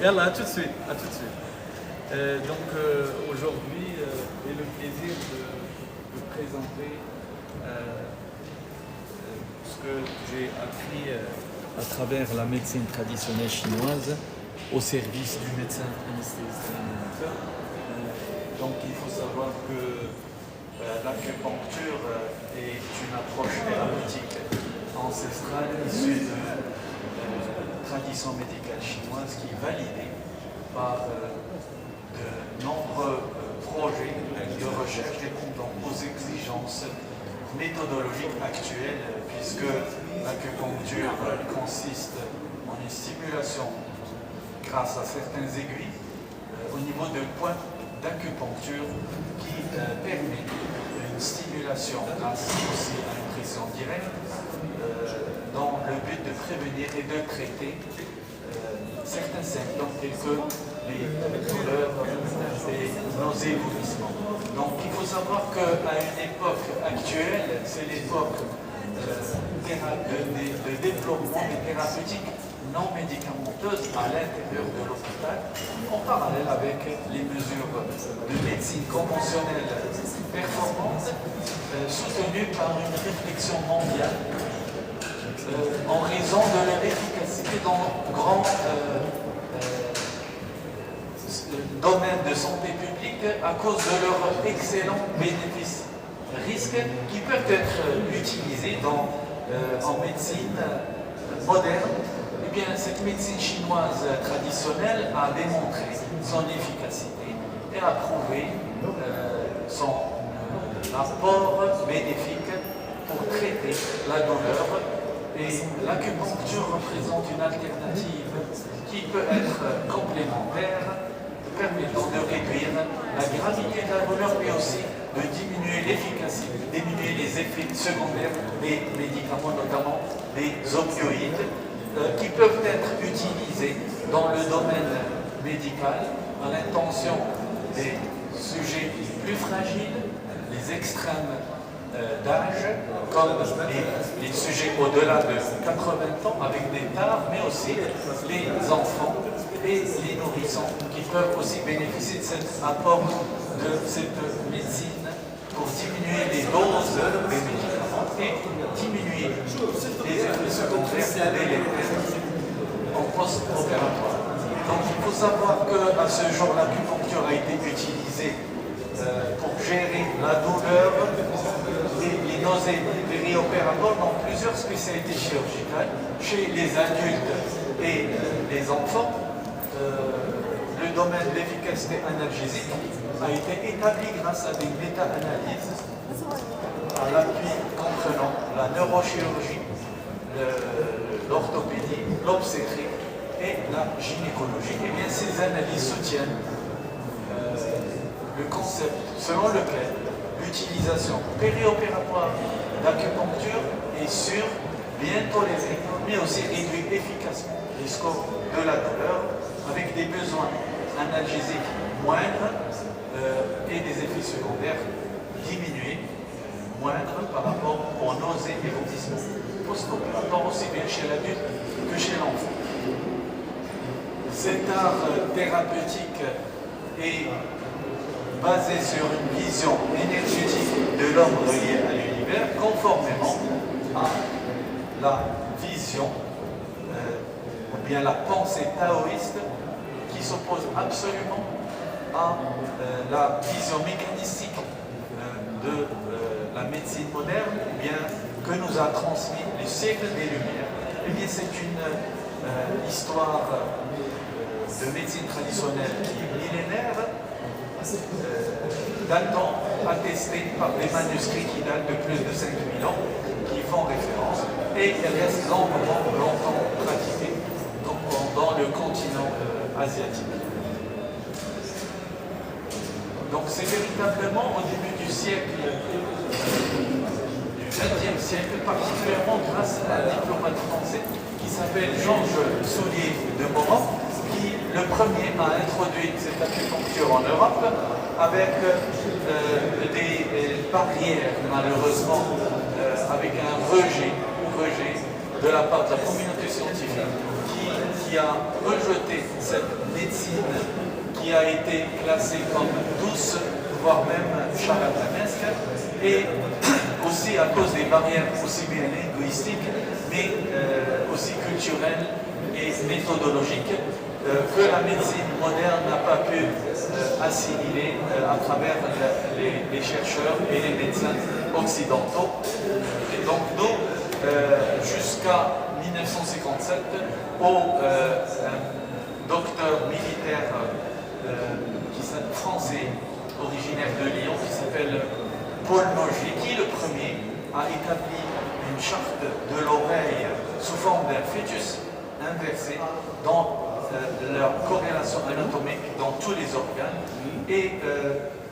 Yallah, à tout de suite. À tout de suite. Aujourd'hui, j'ai le plaisir de présenter ce que j'ai appris à travers la médecine traditionnelle chinoise au service du médecin anesthésiste. Donc il faut savoir que l'acupuncture est une approche thérapeutique ancestrale issue de tradition médicale chinoise qui est validée par de nombreux projets de recherche répondant aux exigences méthodologiques actuelles, puisque l'acupuncture consiste en une stimulation grâce à certaines aiguilles au niveau de points d'acupuncture qui permet une stimulation grâce aussi à une pression directe dans le but de prévenir et de traiter certains symptômes tels que les douleurs et nausées, vomissements. Donc il faut savoir qu'à une époque actuelle, c'est l'époque de développement des thérapeutiques non médicamenteuses à l'intérieur de l'hôpital, en parallèle avec les mesures de médecine conventionnelle performantes, soutenues par une réflexion mondiale en raison de leur efficacité dans grands domaines de santé publique à cause de leurs excellents bénéfices-risques qui peuvent être utilisés en médecine moderne. Eh bien, cette médecine chinoise traditionnelle a démontré son efficacité et a prouvé son apport bénéfique pour traiter la douleur. Et l'acupuncture représente une alternative qui peut être complémentaire, permettant de réduire la gravité de la douleur, mais aussi de diminuer l'efficacité, diminuer les effets secondaires des médicaments, notamment des opioïdes, qui peuvent être utilisés dans le domaine médical à l'intention des sujets plus fragiles, les extrêmes d'âge, comme les sujets au-delà de 80 ans avec des tares, mais aussi les enfants et les nourrissons qui peuvent aussi bénéficier de cet apport de cette médecine pour diminuer les doses des médicaments et diminuer les effets secondaires délétères en post-opératoire. Donc il faut savoir qu'à ce jour, l'acupuncture a été utilisée pour gérer la douleur et les nausées périopératoires dans plusieurs spécialités chirurgicales, chez les adultes et les enfants. Le domaine de l'efficacité analgésique a été établi grâce à des méta-analyses à l'appui comprenant la neurochirurgie, l'orthopédie, l'obstétrique et la gynécologie. Et bien ces analyses soutiennent le concept selon lequel l'utilisation périopératoire d'acupuncture est sûre, bien tolérée, mais aussi réduit efficacement les scores de la douleur avec des besoins analgésiques moindres et des effets secondaires diminués, moindres par rapport aux nausées et vomissements post-opératoires, aussi bien chez l'adulte que chez l'enfant. Cet art thérapeutique est basé sur une vision énergétique de l'homme relié à l'univers, conformément à la vision ou bien la pensée taoïste qui s'oppose absolument à la vision mécanistique de la médecine moderne, bien que nous a transmis les siècles des Lumières. Eh bien, c'est une histoire de médecine traditionnelle qui est millénaire, datant, attesté par des manuscrits qui datent de plus de 5000 ans, qui font référence, et elle reste longtemps pratiquée dans le continent asiatique. Donc c'est véritablement au début du siècle, du XXe siècle, particulièrement grâce à un diplomate français qui s'appelle Georges Soulier de Moran, qui le premier a introduit cette acupuncture en Europe avec des barrières, malheureusement, avec un rejet de la part de la communauté scientifique qui a rejeté cette médecine qui a été classée comme douce, voire même charlatanesque, et aussi à cause des barrières aussi bien linguistiques, mais aussi culturelles et méthodologiques que la médecine moderne n'a pas pu assimiler à travers les chercheurs et les médecins occidentaux. Et donc nous, jusqu'à 1957, un docteur militaire français, originaire de Lyon, qui s'appelle Paul Nogier, qui le premier a établi une charte de l'oreille sous forme d'un fœtus inversé dans leur corrélation anatomique dans tous les organes. Et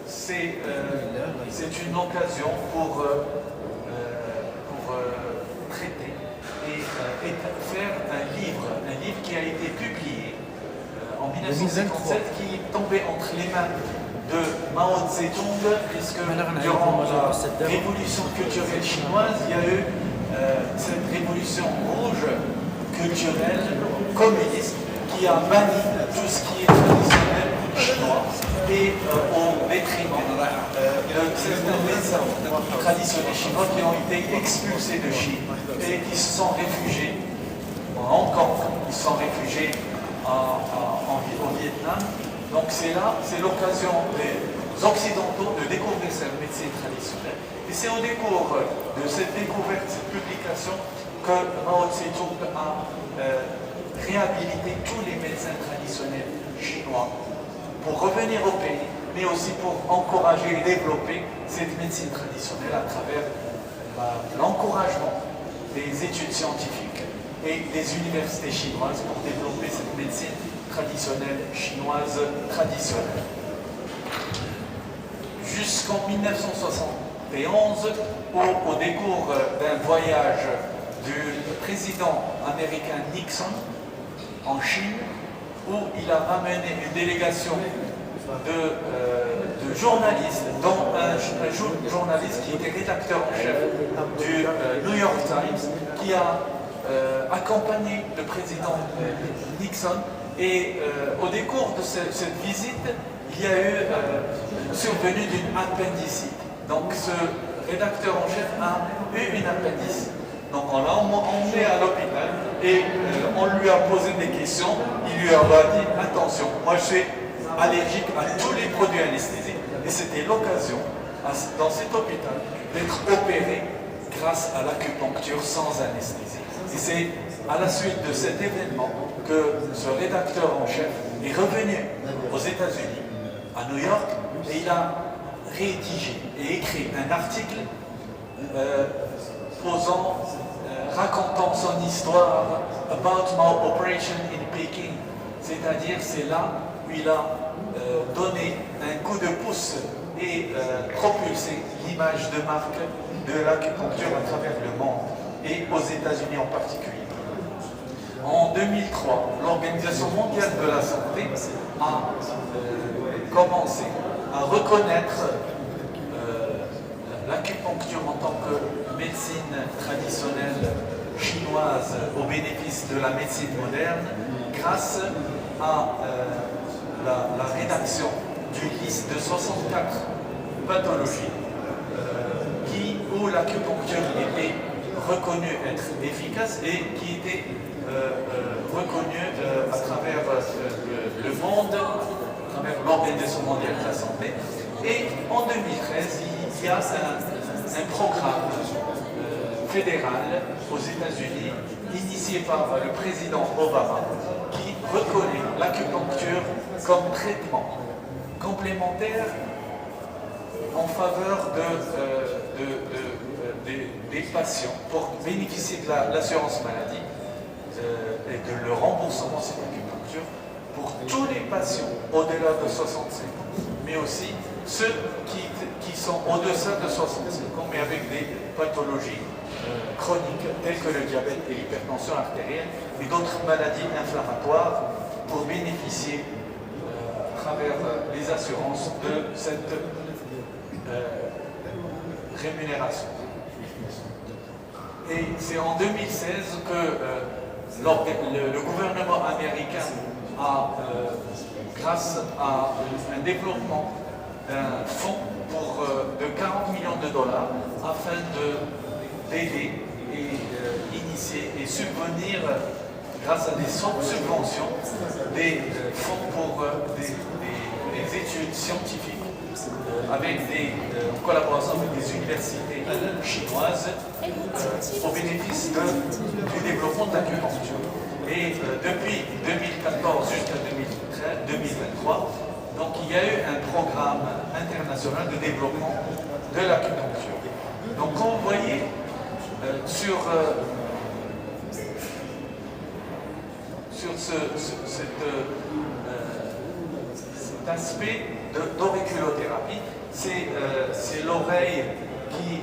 c'est une occasion pour traiter et faire un livre qui a été publié en 1957, qui est tombé entre les mains de Mao Tse-tung, puisque durant la révolution culturelle chinoise, il y a eu cette révolution rouge culturelle communiste qui a banni tout ce qui est traditionnel chinois et au détriment de certains médecins traditionnels chinois qui ont été expulsés de Chine et qui se sont réfugiés en Hong Kong, ils se sont réfugiés au Vietnam. Donc c'est l'occasion des Occidentaux de découvrir cette médecine traditionnelle. Et c'est au décours de cette découverte, cette publication, que Mao Tse-tung a réhabilité tous les médecins traditionnels chinois pour revenir au pays, mais aussi pour encourager et développer cette médecine traditionnelle à travers l'encouragement des études scientifiques et des universités chinoises pour développer cette médecine traditionnelle chinoise traditionnelle. Jusqu'en 1971, au décours d'un voyage du président américain Nixon en Chine, où il a ramené une délégation de journalistes, dont un journaliste qui était rédacteur en chef du New York Times, qui a accompagné le président Nixon. Et au décours de cette visite, il y a eu une survenue d'une appendicite. Donc ce rédacteur en chef a eu une appendicite. Donc on l'a emmené à l'hôpital et on lui a posé des questions. Il lui a dit attention, moi je suis allergique à tous les produits anesthésiques. Et c'était l'occasion dans cet hôpital d'être opéré grâce à l'acupuncture sans anesthésie. Et c'est à la suite de cet événement que ce rédacteur en chef est revenu aux États-Unis, à New York, et il a rédigé et écrit un article racontant son histoire about my operation in Peking. C'est-à-dire, c'est là où il a donné un coup de pouce et propulsé l'image de marque de l'acupuncture à travers le monde et aux États-Unis en particulier. En 2003, l'Organisation mondiale de la santé a commencé à reconnaître l'acupuncture en tant que médecine traditionnelle chinoise au bénéfice de la médecine moderne grâce à la rédaction d'une liste de 64 pathologies où l'acupuncture était reconnue être efficace et qui était reconnue à travers le monde, à travers l'Organisation mondiale de la santé. Et en 2013, il y a un programme fédéral aux États-Unis initié par le président Obama qui reconnaît l'acupuncture comme traitement complémentaire en faveur des patients pour bénéficier de l'assurance maladie et de le remboursement de cette acupuncture pour tous les patients au-delà de 65 ans, mais aussi ceux qui sont au-deçà de 65 ans, mais avec des pathologies chroniques telles que le diabète et l'hypertension artérielle et d'autres maladies inflammatoires pour bénéficier à travers les assurances de cette rémunération. Et c'est en 2016 que le gouvernement américain a grâce à un développement d'un fonds de 40 millions de dollars afin d'aider et initier et subvenir grâce à des subventions des fonds pour des études scientifiques avec en collaboration avec des universités chinoises au bénéfice du développement de l'acupuncture. Et depuis 2014 jusqu'à 2023, donc il y a eu un programme international de développement de l'acupuncture. Donc comme vous voyez sur cet aspect d'auriculothérapie, c'est l'oreille qui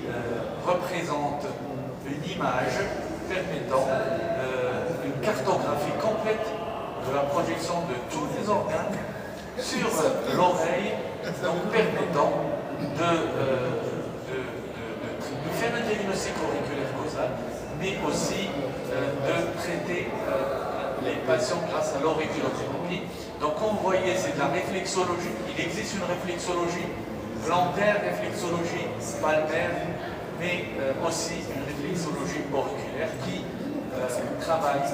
représente une image permettant une cartographie complète de la projection de tous les organes sur l'oreille, donc permettant de faire un diagnostic auriculaire causal, mais aussi de traiter les patients grâce à l'auriculothérapie. Donc comme vous voyez, c'est de la réflexologie. Il existe une réflexologie plantaire, réflexologie palmaire, mais aussi une réflexologie auriculaire qui travaille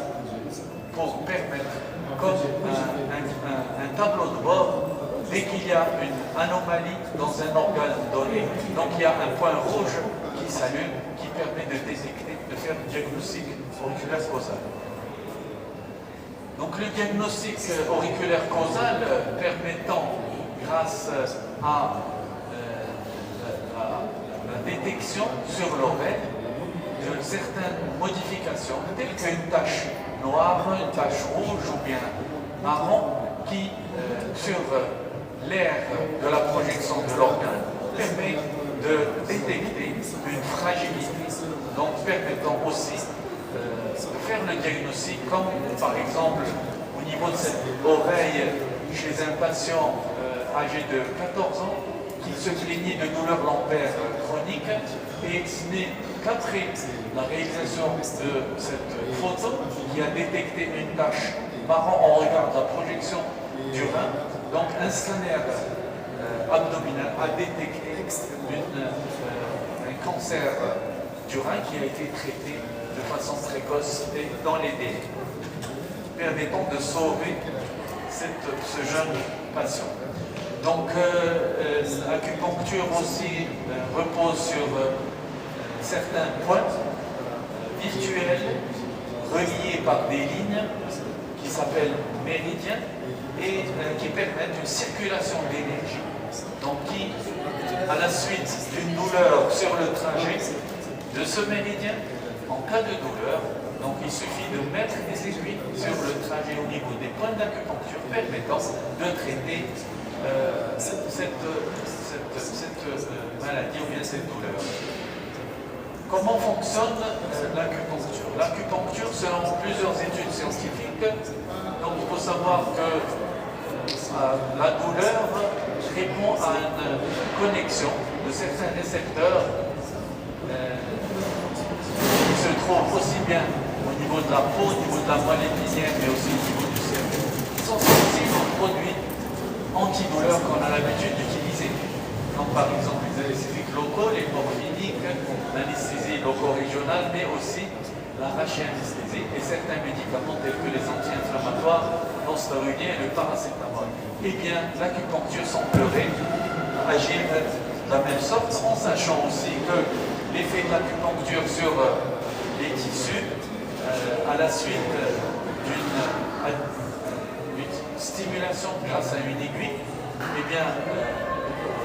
pour permettre, comme un tableau de bord, dès qu'il y a une anomalie dans un organe donné, donc il y a un point rouge qui s'allume, qui permet de détecter, de faire un diagnostic auriculaire causal. Donc le diagnostic auriculaire causal permettant, grâce à la détection sur l'oreille de certaines modifications, telles qu'une tache noire, une tache rouge ou bien marron, qui, sur l'aire de la projection de l'organe, permet de détecter une fragilité, donc permettant aussi de faire le diagnostic, comme par exemple au niveau de cette oreille chez un patient âgé de 14 ans qui se plaignait de douleurs lombaires chroniques, et ce n'est qu'après la réalisation de cette photo qui a détecté une tache marron en regard de la projection du rein, donc un scanner abdominal a détecté un cancer du rein qui a été traité de façon précoce et dans les délais, permettant de sauver ce jeune patient. Donc l'acupuncture aussi repose sur certains points virtuels reliés par des lignes qui s'appellent méridiens et qui permettent une circulation d'énergie. Donc qui, à la suite d'une douleur sur le trajet de ce méridien, en cas de douleur, donc il suffit de mettre des aiguilles sur le trajet au niveau des points d'acupuncture permettant de traiter cette maladie ou bien cette douleur. Comment fonctionne l'acupuncture? L'acupuncture, selon plusieurs études scientifiques, donc il faut savoir que la douleur répond à une connexion de certains récepteurs qui se trouvent aussi bien au niveau de la peau, au niveau de la moelle épinière, mais aussi au niveau du cerveau, qui sont sensibles aux produits antidouleurs qu'on a l'habitude d'utiliser, comme par exemple les anesthésiques locaux, les morphiniques, l'anesthésie loco-régionale, mais aussi la rachianesthésie et certains médicaments tels que les anti-inflammatoires, non stéroïdiens et le paracétamol. Eh bien, l'acupuncture semblerait agir de la même sorte, en sachant aussi que l'effet de l'acupuncture sur les tissus, à la suite d'une stimulation grâce à une aiguille, eh bien,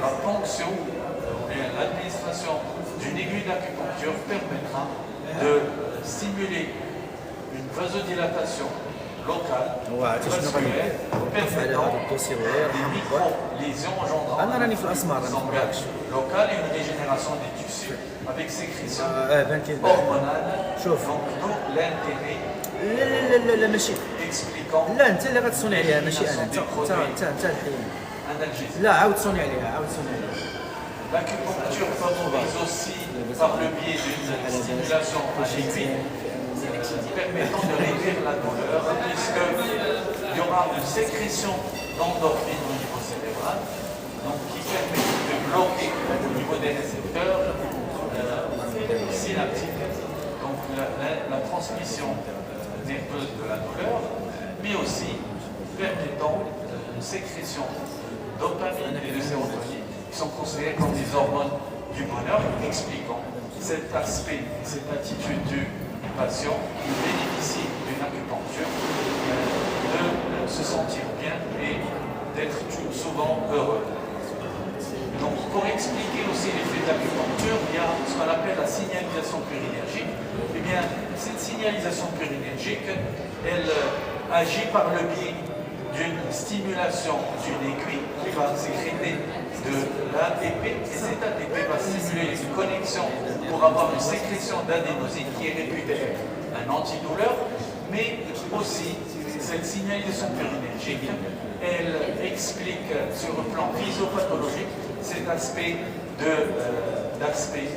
la ponction ou bien l'administration d'une aiguille d'acupuncture permettra de stimuler une vasodilatation locale, vasculaire, permettant des micro-lésions engendrant sanguine locale et une dégénération des tissus avec sécrétion hormonale. Donc d'où l'intérêt لا ماشي expliquant لا انت اللي غتصوني عليها ماشي انا انت الحين لا عاود تصوني عليها L'acupuncture favorise aussi par le biais d'une stimulation à l'aiguille permettant de réduire la douleur, puisqu'il y aura une sécrétion d'endorphine au niveau cérébral, donc qui permet de bloquer au niveau des récepteurs synaptiques, donc la transmission nerveuse de la douleur, mais aussi permettant une sécrétion dopamine et de sérotonine qui sont considérées comme des hormones du bonheur, expliquant cet aspect, cette attitude du patient qui bénéficie d'une acupuncture de se sentir bien et d'être souvent heureux. Donc pour expliquer aussi l'effet de l'acupuncture, il y a ce qu'on appelle la signalisation purinergique. Eh bien, cette signalisation purinergique, elle agit par le biais d'une stimulation d'une aiguille qui va sécréter de l'ATP, et cet ATP va stimuler une connexion pour avoir une sécrétion d'adénosine qui est réputée être un antidouleur, mais aussi cette signalisation purinergique, elle explique sur le plan physiopathologique cet aspect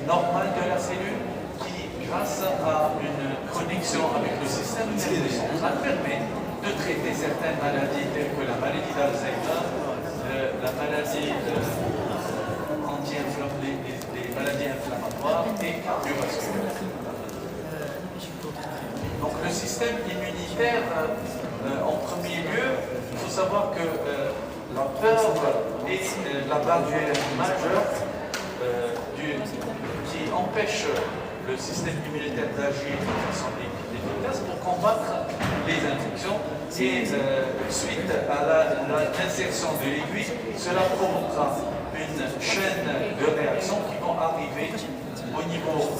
normal de la cellule qui, grâce à une connexion avec le système nerveux central, permet de traiter certaines maladies telles que la maladie d'Alzheimer, la maladie des maladies inflammatoires et cardiovasculaires. Donc le système immunitaire, en premier lieu, il faut savoir que la peur est la barrière majeure qui empêche le système immunitaire d'agir de façon efficace pour combattre les infections. Et suite à l'insertion de l'aiguille, cela provoquera une chaîne de réactions qui vont arriver au niveau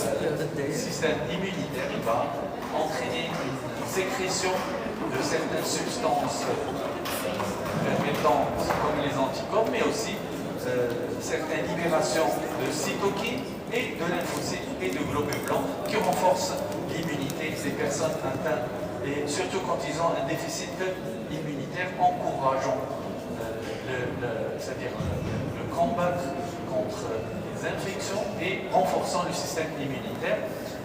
du système immunitaire. Il va entraîner une sécrétion de certaines substances permettant, comme les anticorps, mais aussi certaines libérations de cytokines et de lymphocytes et de globules blancs qui renforcent l'immunité des personnes atteintes, et surtout quand ils ont un déficit immunitaire, encourageant c'est-à-dire le combat contre les infections et renforçant le système immunitaire,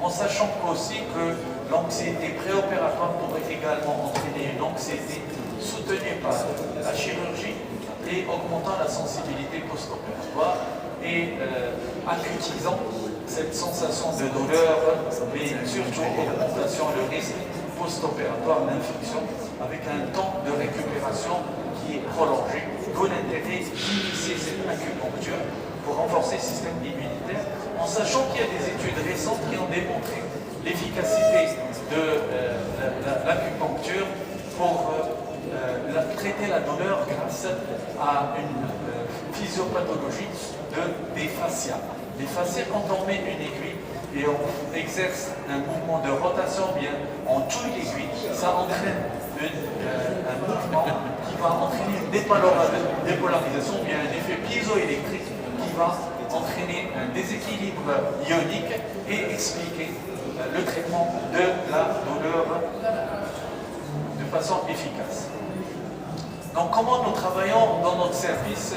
en sachant aussi que l'anxiété préopératoire pourrait également entraîner une anxiété soutenue par la chirurgie et augmentant la sensibilité post-opératoire et acutisant cette sensation de douleur, mais surtout augmentation le risque post-opératoire d'infection avec un temps de récupération qui est prolongé. D'où l'intérêt d'initier cette acupuncture pour renforcer le système immunitaire, en sachant qu'il y a des études récentes qui ont démontré l'efficacité de l'acupuncture pour traiter la douleur grâce à une physiopathologie des fascias. Les fascias, quand on met une aiguille et on exerce un mouvement de rotation, bien on touille l'aiguille, ça entraîne un mouvement qui va entraîner une dépolarisation, bien un effet piézoélectrique qui va entraîner un déséquilibre ionique et expliquer le traitement de la douleur de façon efficace. Donc comment nous travaillons dans notre service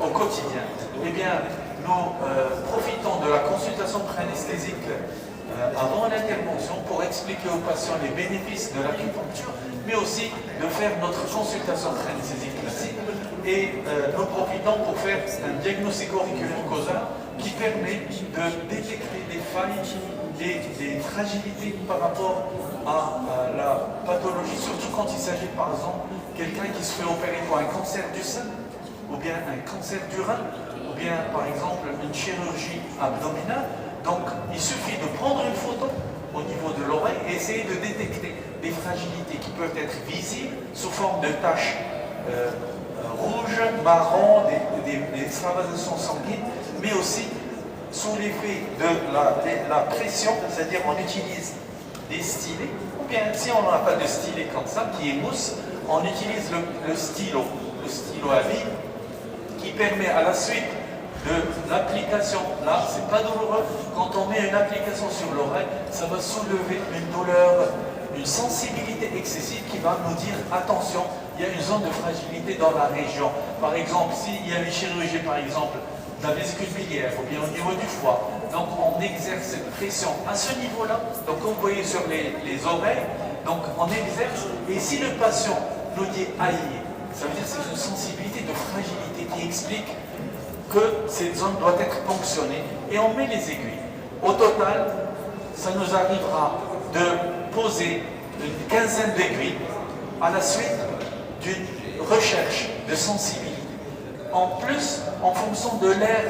au quotidien? Eh bien, nous profitons de la consultation pré-anesthésique avant l'intervention pour expliquer aux patients les bénéfices de l'acupuncture, mais aussi de faire notre consultation pré-anesthésique classique, et nous profitons pour faire un diagnostic auriculo-causal qui permet de détecter des failles et des fragilités par rapport à la pathologie, surtout quand il s'agit par exemple de quelqu'un qui se fait opérer pour un cancer du sein, ou bien un cancer du rein, ou bien par exemple une chirurgie abdominale. Donc il suffit de prendre une photo au niveau de l'oreille et essayer de détecter des fragilités qui peuvent être visibles sous forme de taches rouges, marron, des extravasations sanguines, mais aussi sous l'effet de la pression, c'est-à-dire on utilise des stylets, ou bien si on n'a pas de stylet comme ça, qui est mousse, on utilise le stylo à vide, qui permet à la suite de l'application, là c'est pas douloureux, quand on met une application sur l'oreille, ça va soulever une douleur, une sensibilité excessive qui va nous dire attention, il y a une zone de fragilité dans la région. Par exemple, s'il y a une chirurgie par exemple de la vésicule biliaire ou bien au niveau du foie, donc on exerce cette pression à ce niveau-là. Donc comme vous voyez sur les oreilles, donc on exerce. Et si le patient nous dit aïe, ça veut dire que c'est une sensibilité de fragilité qui explique que cette zone doit être ponctionnée. Et on met les aiguilles. Au total, ça nous arrivera de poser une quinzaine d'aiguilles à la suite d'une recherche de sensibilité. En plus, en fonction de l'air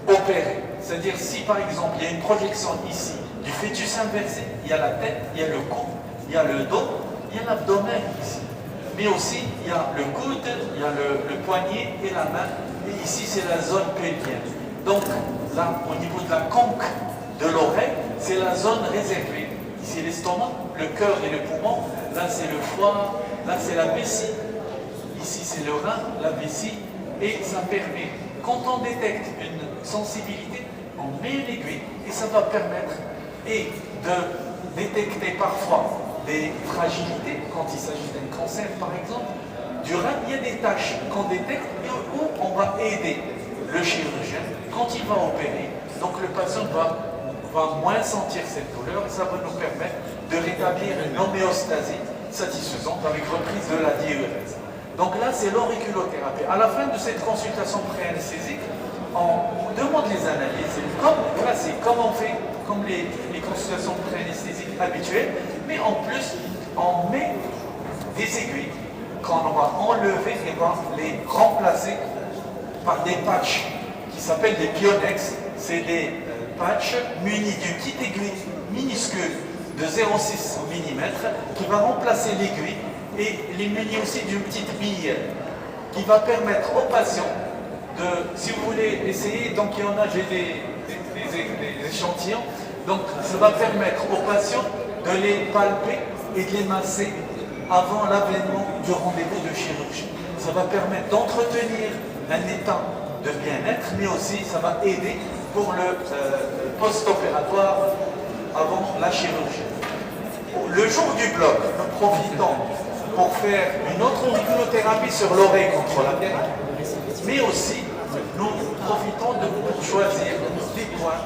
opéré. C'est-à-dire si par exemple il y a une projection ici du fœtus inversé, il y a la tête, il y a le cou, il y a le dos, il y a l'abdomen ici. Mais aussi il y a le coude, il y a le poignet et la main. Et ici c'est la zone pelvienne. Donc là, au niveau de la conque de l'oreille, c'est la zone réservée. Ici l'estomac, le cœur et le poumon. Là c'est le foie, là c'est la vessie. Ici c'est le rein, la vessie. Et ça permet, quand on détecte une sensibilité, on met l'aiguille et ça va permettre et de détecter parfois des fragilités, quand il s'agit d'un cancer par exemple, du rein, il y a des tâches qu'on détecte et où on va aider le chirurgien quand il va opérer. Donc le patient va moins sentir cette douleur et ça va nous permettre de rétablir une homéostasie satisfaisante avec reprise de la diurèse. Donc là, c'est l'auriculothérapie. À la fin de cette consultation pré-anesthésique, on demande les analyses, comme classique, comme on fait, comme les consultations pré-anesthésiques habituelles, mais en plus, on met des aiguilles qu'on va enlever et va les remplacer par des patchs qui s'appellent des Pionex. C'est des patchs munis d'une petite aiguille minuscule de 0,6 mm qui va remplacer l'aiguille et les munir aussi d'une petite bille qui va permettre aux patients de, si vous voulez essayer, donc il y en a, j'ai des échantillons, donc ça va permettre aux patients de les palper et de les masser avant l'avènement du rendez-vous de chirurgie. Ça va permettre d'entretenir un état de bien-être, mais aussi ça va aider pour le post-opératoire avant la chirurgie. Le jour du bloc, nous profitons pour faire une autre auriculothérapie sur l'oreille contralatérale, mais aussi nous profitons pour choisir des points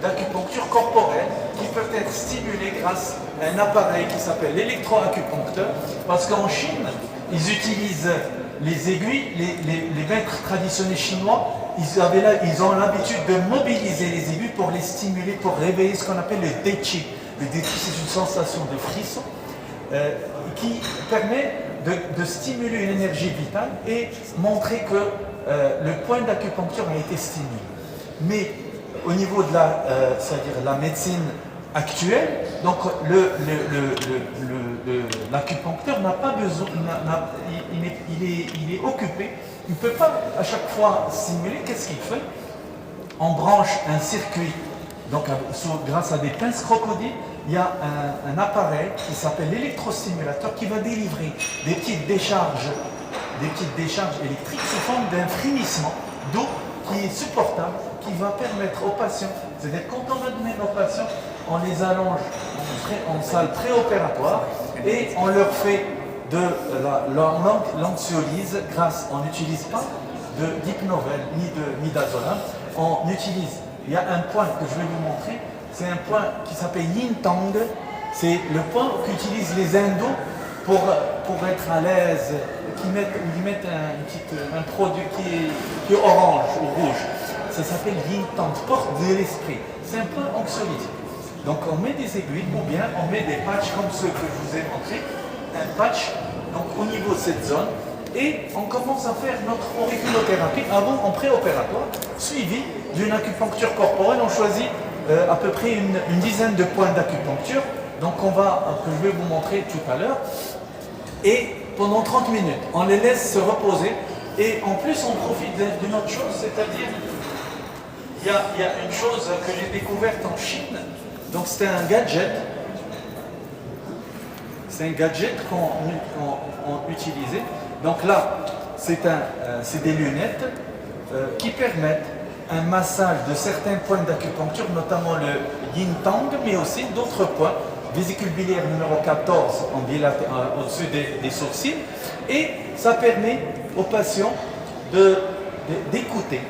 d'acupuncture corporelle qui peuvent être stimulés grâce à un appareil qui s'appelle l'électroacupuncteur, parce qu'en Chine, ils utilisent les aiguilles, les maîtres traditionnels chinois, ils ont l'habitude de mobiliser les aiguilles pour les stimuler, pour réveiller ce qu'on appelle le Tai Chi. Le Tai Chi, c'est une sensation de frisson qui permet de stimuler une énergie vitale et montrer que le point d'acupuncture a été stimulé. Mais au niveau de c'est-à-dire la médecine actuelle, donc l'acupuncteur n'a pas besoin, il est occupé, il ne peut pas à chaque fois stimuler. Qu'est-ce qu'il fait? On branche un circuit, donc grâce à des pinces crocodiles, il y a un appareil qui s'appelle l'électrostimulateur qui va délivrer des petites décharges électriques sous forme d'un frémissement d'eau qui est supportable, qui va permettre aux patients, c'est-à-dire quand on admet nos patients, on les allonge en salle préopératoire et on leur fait de l'anxiolyse on n'utilise pas d'hypnovel ni d'azolam, on utilise, il y a un point que je vais vous montrer, c'est un point qui s'appelle Yin Tang, c'est le point qu'utilisent les hindous pour être à l'aise, ils mettent un produit qui est orange ou rouge. Ça s'appelle Yin Tang, porte de l'esprit. C'est un point anxiolytique. Donc on met des aiguilles ou bien on met des patchs comme ceux que je vous ai montrés, un patch donc au niveau de cette zone, et on commence à faire notre auriculothérapie avant en préopératoire, suivi d'une acupuncture corporelle. On choisit à peu près une dizaine de points d'acupuncture, donc que je vais vous montrer tout à l'heure, et pendant 30 minutes, on les laisse se reposer, et en plus on profite d'une autre chose, c'est-à-dire il y a une chose que j'ai découverte en Chine, donc c'était un gadget. C'est un gadget qu'on utilisait. Donc là, c'est des lunettes qui permettent un massage de certains points d'acupuncture, notamment le Yin Tang, mais aussi d'autres points, vésicule biliaire numéro 14 au-dessus des sourcils. Et ça permet aux patients d'écouter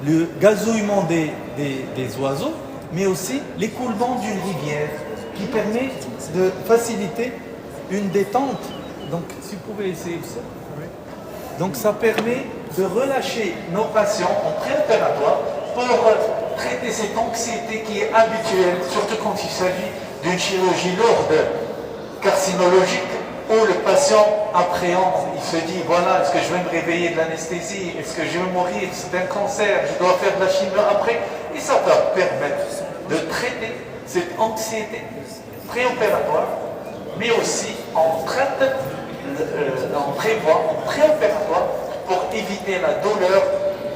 le gazouillement des oiseaux, mais aussi l'écoulement d'une rivière qui permet de faciliter une détente. Donc, si vous pouvez essayer ça. Donc, ça permet de relâcher nos patients en préopératoire pour traiter cette anxiété qui est habituelle, surtout quand il s'agit d'une chirurgie lourde, carcinologique, où le patient appréhende, il se dit, voilà, est-ce que je vais me réveiller de l'anesthésie, est-ce que je vais mourir, c'est un cancer, je dois faire de la chimio après, et ça va permettre de traiter cette anxiété préopératoire, mais aussi on prévoit en préopératoire pour éviter la douleur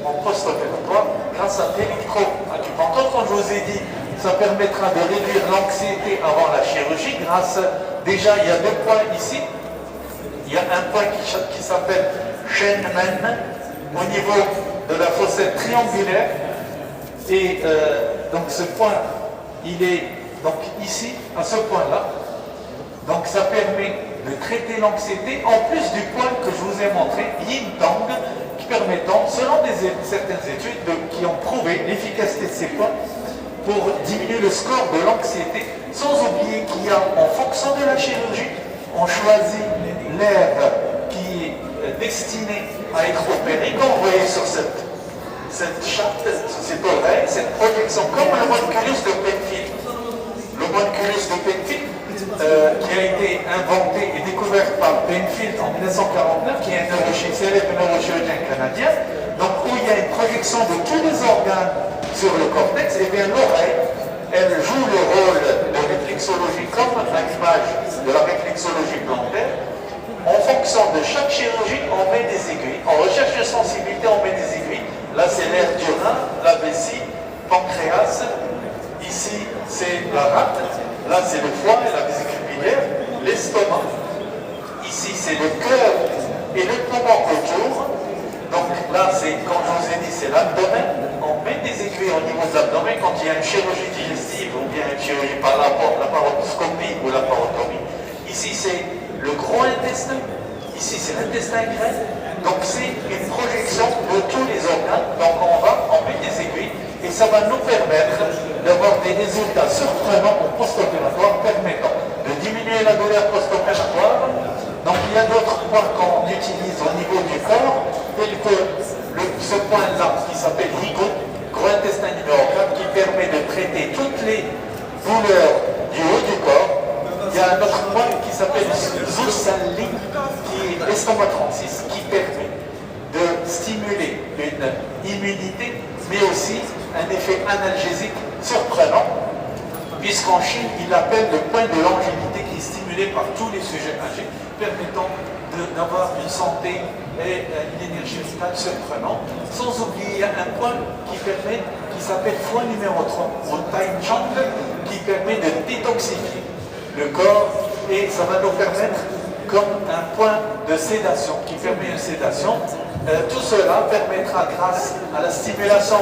en post-opératoire grâce à l'électroacupuncture. Comme je vous ai dit, ça permettra de réduire l'anxiété avant la chirurgie grâce, déjà il y a deux points ici. Il y a un point qui s'appelle Shenmen au niveau de la fossette triangulaire. Et donc ce point, il est donc ici, à ce point-là. Donc ça permet de traiter l'anxiété, en plus du point que je vous ai montré, Yin Tang, qui permettant, selon certaines études qui ont prouvé l'efficacité de ces points, pour diminuer le score de l'anxiété, sans oublier qu'il y a, en fonction de la chirurgie, on choisit l'herbe qui est destinée à être opérée, comme vous voyez sur cette charte, cette oreille, cette projection, comme le homunculus de Penfield. Le homunculus de Penfield, qui a été inventé et découvert par Penfield en 1949, qui est un célèbre neurochirurgien canadien, donc où il y a une projection de tous les organes sur le cortex, et bien l'oreille, elle joue le rôle de réflexologie comme l'image de la réflexologie plantaire. En fonction de chaque chirurgie, on met des aiguilles. En recherche de sensibilité, on met des aiguilles. Là, c'est l'air du rein, la vessie, pancréas. Ici, c'est la rate. Là, c'est le foie et la vésicule biliaire, l'estomac. Ici, c'est le cœur et le poumon autour. Donc là, c'est, comme je vous ai dit, c'est l'abdomen. On met des aiguilles au niveau de l'abdomen quand il y a une chirurgie digestive ou bien une chirurgie par la paroscopie ou la parotomie. Ici, c'est le gros intestin. Ici, c'est l'intestin grêle. Donc, c'est une projection de tous les organes. Donc, on met des aiguilles et ça va nous permettre d'avoir des résultats surprenants au post-opératoire permettant de diminuer la douleur post-opératoire. Donc, il y a d'autres points qu'on utilise au niveau du corps, tel que ce point-là qui s'appelle Higo, gros intestin numéro 4, qui permet de traiter toutes les douleurs du haut du corps. Il y a un autre point qui s'appelle Zusalli, qui est l'estomac 36, qui permet de stimuler une immunité, mais aussi un effet analgésique surprenant, puisqu'en Chine, il l'appelle le point de longévité qui est stimulé par tous les sujets âgés, permettant d'avoir une santé et une énergie vitale surprenante. Sans oublier, il y a un point qui s'appelle point numéro 3, ou Time Chant, qui permet de détoxifier le corps, et ça va nous permettre comme un point de sédation, qui permet une sédation. Tout cela permettra, grâce à la stimulation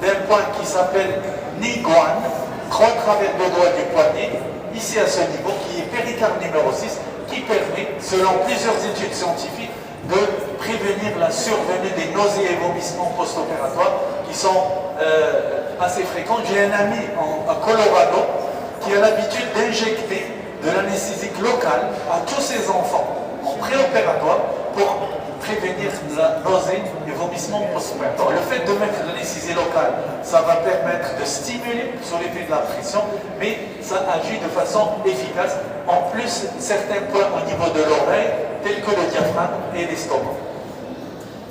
d'un point qui s'appelle Niguan, croix à travers le doigt du poignet, ici à ce niveau, qui est péricarde numéro 6, qui permet, selon plusieurs études scientifiques, de prévenir la survenue des nausées et vomissements post-opératoires qui sont assez fréquents. J'ai un ami à Colorado qui a l'habitude d'injecter de l'anesthésique locale à tous ses enfants en préopératoire pour prévenir la nausée et vomissement post-opératoire. Le fait de mettre de l'anesthésie locale, ça va permettre de stimuler sur l'effet de la pression, mais ça agit de façon efficace. En plus, certains points au niveau de l'oreille, tels que le diaphragme et l'estomac,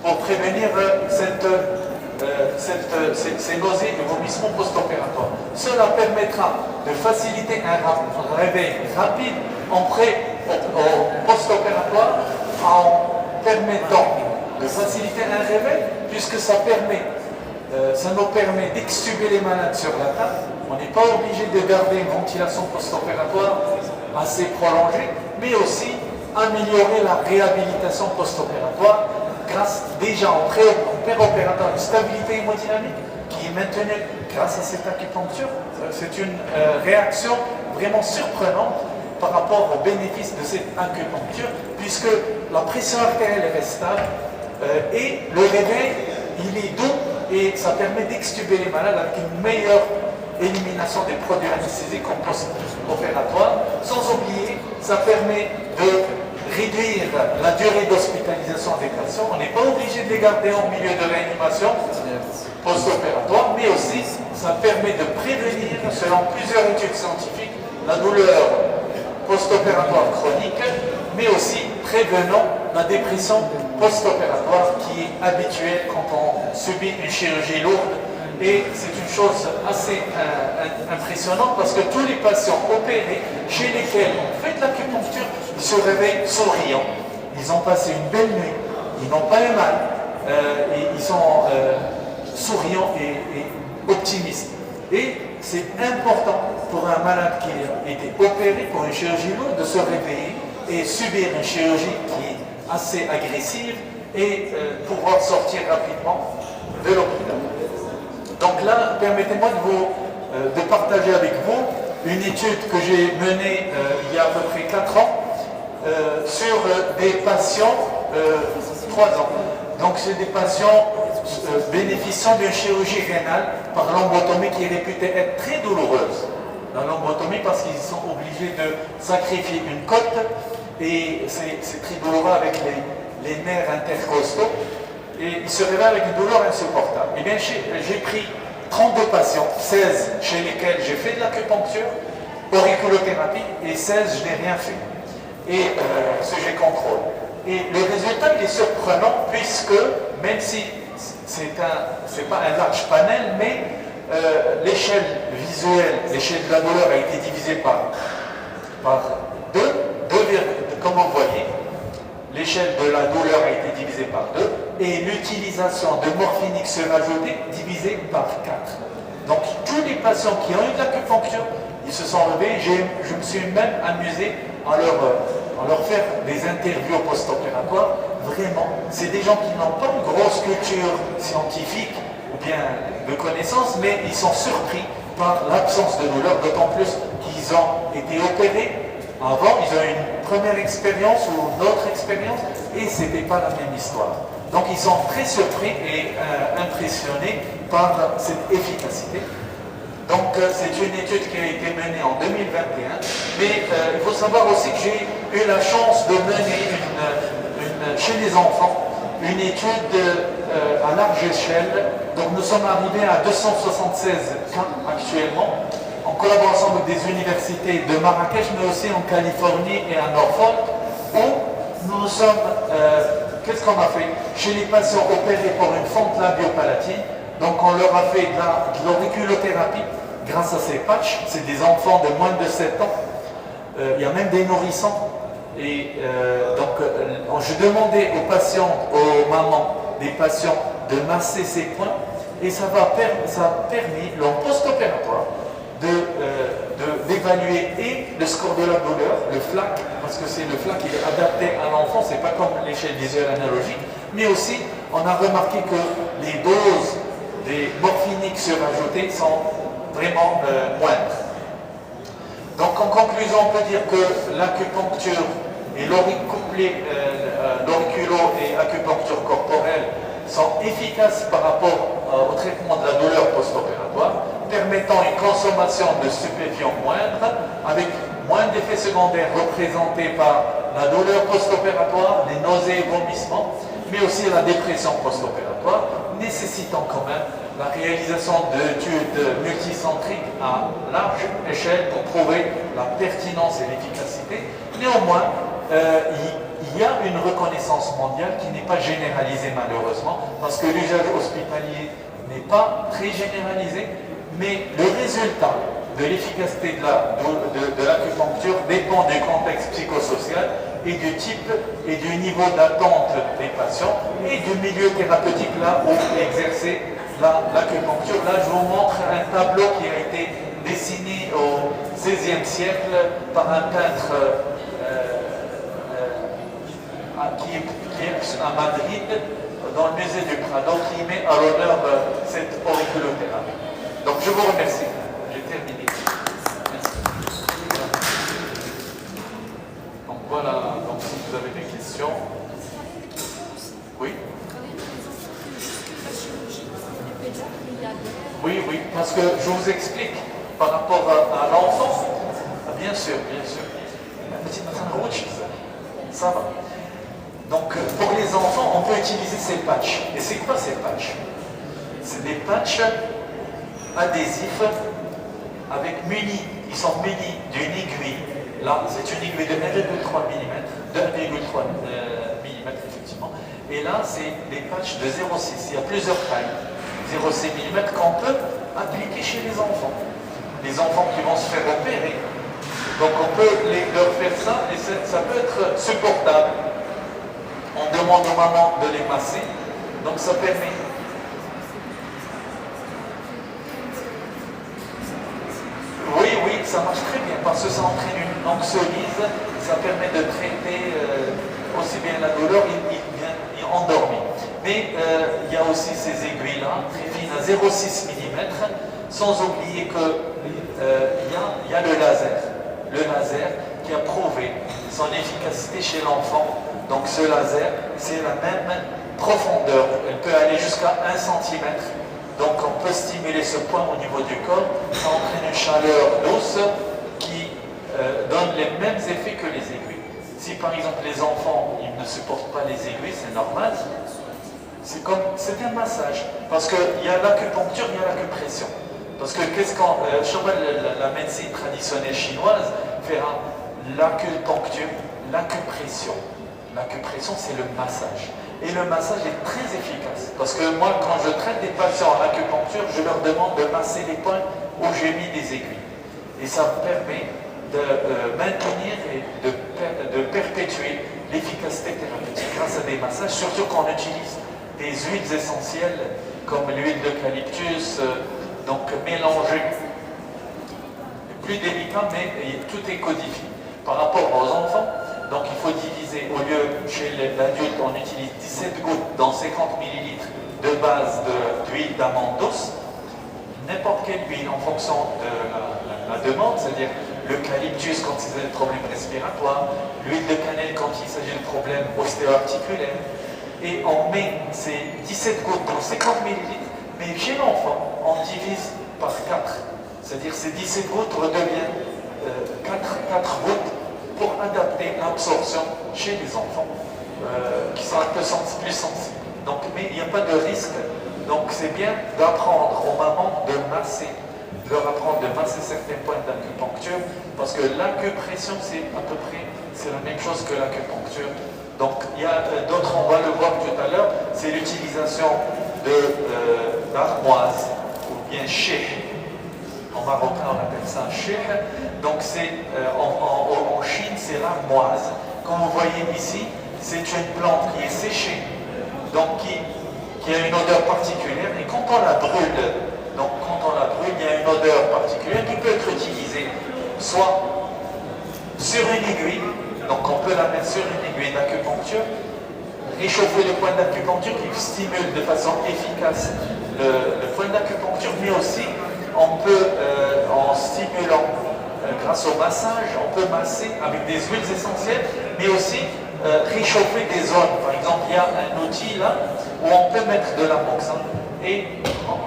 pour prévenir ces nausées et vomissements post-opératoires. Cela permettra de faciliter un réveil rapide en post-opératoire, en permettant de faciliter un réveil, puisque ça nous permet d'extuber les malades sur la table. On n'est pas obligé de garder une ventilation post-opératoire assez prolongée, mais aussi améliorer la réhabilitation post-opératoire grâce déjà en préopératoire une stabilité hémodynamique qui est maintenue grâce à cette acupuncture. C'est une réaction vraiment surprenante par rapport aux bénéfices de cette acupuncture, puisque la pression artérielle reste stable et le réveil, il est doux et ça permet d'extuber les malades avec une meilleure élimination des produits anesthésiques en post-opératoire. Sans oublier, ça permet de réduire la durée d'hospitalisation des patients. On n'est pas obligé de les garder en milieu de réanimation post-opératoire, mais aussi ça permet de prévenir, selon plusieurs études scientifiques, la douleur post-opératoire chronique, mais aussi prévenant la dépression post-opératoire qui est habituelle quand on subit une chirurgie lourde. Et c'est une chose assez impressionnante parce que tous les patients opérés chez lesquels on fait de l'acupuncture, ils se réveillent souriants. Ils ont passé une belle nuit, ils n'ont pas eu mal, et ils sont souriants et optimistes. Et c'est important pour un malade qui a été opéré pour une chirurgie lourde de se réveiller et subir une chirurgie qui est assez agressive et pouvoir sortir rapidement de l'hôpital. Donc là, permettez-moi de partager avec vous une étude que j'ai menée il y a à peu près 4 ans sur des patients, 3 ans. Donc c'est des patients bénéficiant d'une chirurgie rénale par lombotomie qui est réputée être très douloureuse. La lombotomie parce qu'ils sont obligés de sacrifier une côte et c'est très douloureux avec les nerfs intercostaux. Et il se réveille avec une douleur insupportable. Eh bien, j'ai pris 32 patients, 16 chez lesquels j'ai fait de l'acupuncture, auriculothérapie, et 16 je n'ai rien fait. Et sujet contrôle. Et le résultat, il est surprenant, puisque, même si c'est pas un large panel, mais l'échelle visuelle, l'échelle de la douleur a été divisée par 2, comme vous voyez. L'échelle de la douleur a été divisée par 2 et l'utilisation de morphine X ajoutée divisée par 4. Donc tous les patients qui ont eu de l'acupuncture, ils se sont relevés. Je me suis même amusé à leur faire des interviews post-opératoires. Vraiment, c'est des gens qui n'ont pas une grosse culture scientifique ou bien de connaissances, mais ils sont surpris par l'absence de douleur, d'autant plus qu'ils ont été opérés. Avant, ils ont eu une première expérience ou une autre expérience et ce n'était pas la même histoire. Donc, ils sont très surpris et impressionnés par cette efficacité. Donc, c'est une étude qui a été menée en 2021. Mais il faut savoir aussi que j'ai eu la chance de mener chez les enfants une étude à large échelle. Donc, nous sommes arrivés à 276 cas actuellement, en collaboration avec des universités de Marrakech, mais aussi en Californie et à Norfolk, où nous sommes, qu'est-ce qu'on a fait? Chez les patients opérés pour une fente labiopalatine, donc on leur a fait de l'auriculothérapie grâce à ces patchs, c'est des enfants de moins de 7 ans, il y a même des nourrissons, et donc je demandais aux patients, aux mamans des patients de masser ces points, et ça a permis, en post-opératoire, d'évaluer et le score de la douleur, le FLAC, parce que c'est le FLAC qui est adapté à l'enfant, c'est pas comme l'échelle visuelle analogique, mais aussi on a remarqué que les doses des morphiniques surajoutées sont vraiment moindres. Donc en conclusion, on peut dire que l'acupuncture et l'auriculo et acupuncture corporelle sont efficaces par rapport au traitement de la douleur post-opératoire, permettant une consommation de stupéfiants moindre, avec moins d'effets secondaires représentés par la douleur post-opératoire, les nausées et vomissements, mais aussi la dépression post-opératoire, nécessitant quand même la réalisation d'études multicentriques à large échelle pour prouver la pertinence et l'efficacité. Néanmoins, il y a une reconnaissance mondiale qui n'est pas généralisée malheureusement, parce que l'usage hospitalier n'est pas très généralisé, mais le résultat de l'efficacité de l'acupuncture dépend du contexte psychosocial et du type et du niveau d'attente des patients et du milieu thérapeutique là où est exercée l'acupuncture. Là, je vous montre un tableau qui a été dessiné au XVIe siècle par un peintre qui est à Madrid, dans le musée du Prado, qui met à l'honneur cette auriculothérapie. Donc je vous remercie. J'ai terminé. Merci. Donc voilà, donc si vous avez des questions. Oui. Oui, oui, parce que je vous explique par rapport à l'enfant. Bien sûr, bien sûr. Ça va. Donc, pour les enfants, on peut utiliser ces patchs. Et c'est quoi ces patchs? C'est des patchs adhésifs avec ils sont munis d'une aiguille. Là, c'est une aiguille de 1,3 mm, de 1,3 mm effectivement. Et là, c'est des patchs de 0,6. Il y a plusieurs tailles. 0,6 mm qu'on peut appliquer chez les enfants. Les enfants qui vont se faire opérer. Donc on peut leur faire ça et ça peut être supportable. On demande aux mamans de les masser. Donc ça permet. Oui, oui, ça marche très bien parce que ça entraîne une oxylyse. Ça permet de traiter aussi bien la douleur et endormir. Mais il y a aussi ces aiguilles-là, très fines à 0,6 mm, sans oublier qu'il y a le laser. Le laser qui a prouvé son efficacité chez l'enfant. Donc ce laser, c'est la même profondeur. Elle peut aller jusqu'à 1 cm. Donc on peut stimuler ce point au niveau du corps. Ça entraîne une chaleur douce qui donne les mêmes effets que les aiguilles. Si par exemple les enfants ils ne supportent pas les aiguilles, c'est normal. C'est un massage. Parce qu'il y a l'acupuncture, il y a l'acupression. Parce que la médecine traditionnelle chinoise fera l'acupuncture, l'acupression. L'acupression, c'est le massage. Et le massage est très efficace. Parce que moi, quand je traite des patients en acupuncture, je leur demande de masser les points où j'ai mis des aiguilles. Et ça me permet de maintenir et de perpétuer l'efficacité thérapeutique grâce à des massages, surtout quand on utilise des huiles essentielles comme l'huile d'eucalyptus, donc mélangé, plus délicat, mais tout est codifié. Par rapport aux enfants, donc il faut diviser, au lieu, chez l'adulte, on utilise 17 gouttes dans 50 ml de base d'huile d'amande douce, n'importe quelle huile en fonction de la demande, c'est-à-dire l'eucalyptus quand il s'agit de problèmes respiratoires, l'huile de cannelle quand il s'agit de problèmes ostéo-articulaires, et on met ces 17 gouttes dans 50 ml. Mais chez l'enfant, on divise par 4. C'est-à-dire ces 17 gouttes redeviennent 4 gouttes pour adapter l'absorption chez les enfants qui sont un peu plus sensibles. Donc, mais il n'y a pas de risque. Donc c'est bien d'apprendre aux mamans de masser, de leur apprendre de masser certains points d'acupuncture, parce que l'acupression, c'est à peu près la même chose que l'acupuncture. Donc il y a d'autres, on va le voir tout à l'heure, c'est l'utilisation d'armoise ou bien sheikh. En marocain on appelle ça sheikh. Donc c'est en Chine c'est l'armoise. Comme vous voyez ici, c'est une plante qui est séchée, donc qui a une odeur particulière, et quand on la brûle, il y a une odeur particulière qui peut être utilisée soit sur une aiguille, donc on peut la mettre sur une aiguille d'acupuncture, réchauffer le point d'acupuncture qui stimule de façon efficace le point d'acupuncture, mais aussi on peut, en stimulant grâce au massage, on peut masser avec des huiles essentielles, mais aussi réchauffer des zones. Par exemple, il y a un outil là où on peut mettre de l'amoxane et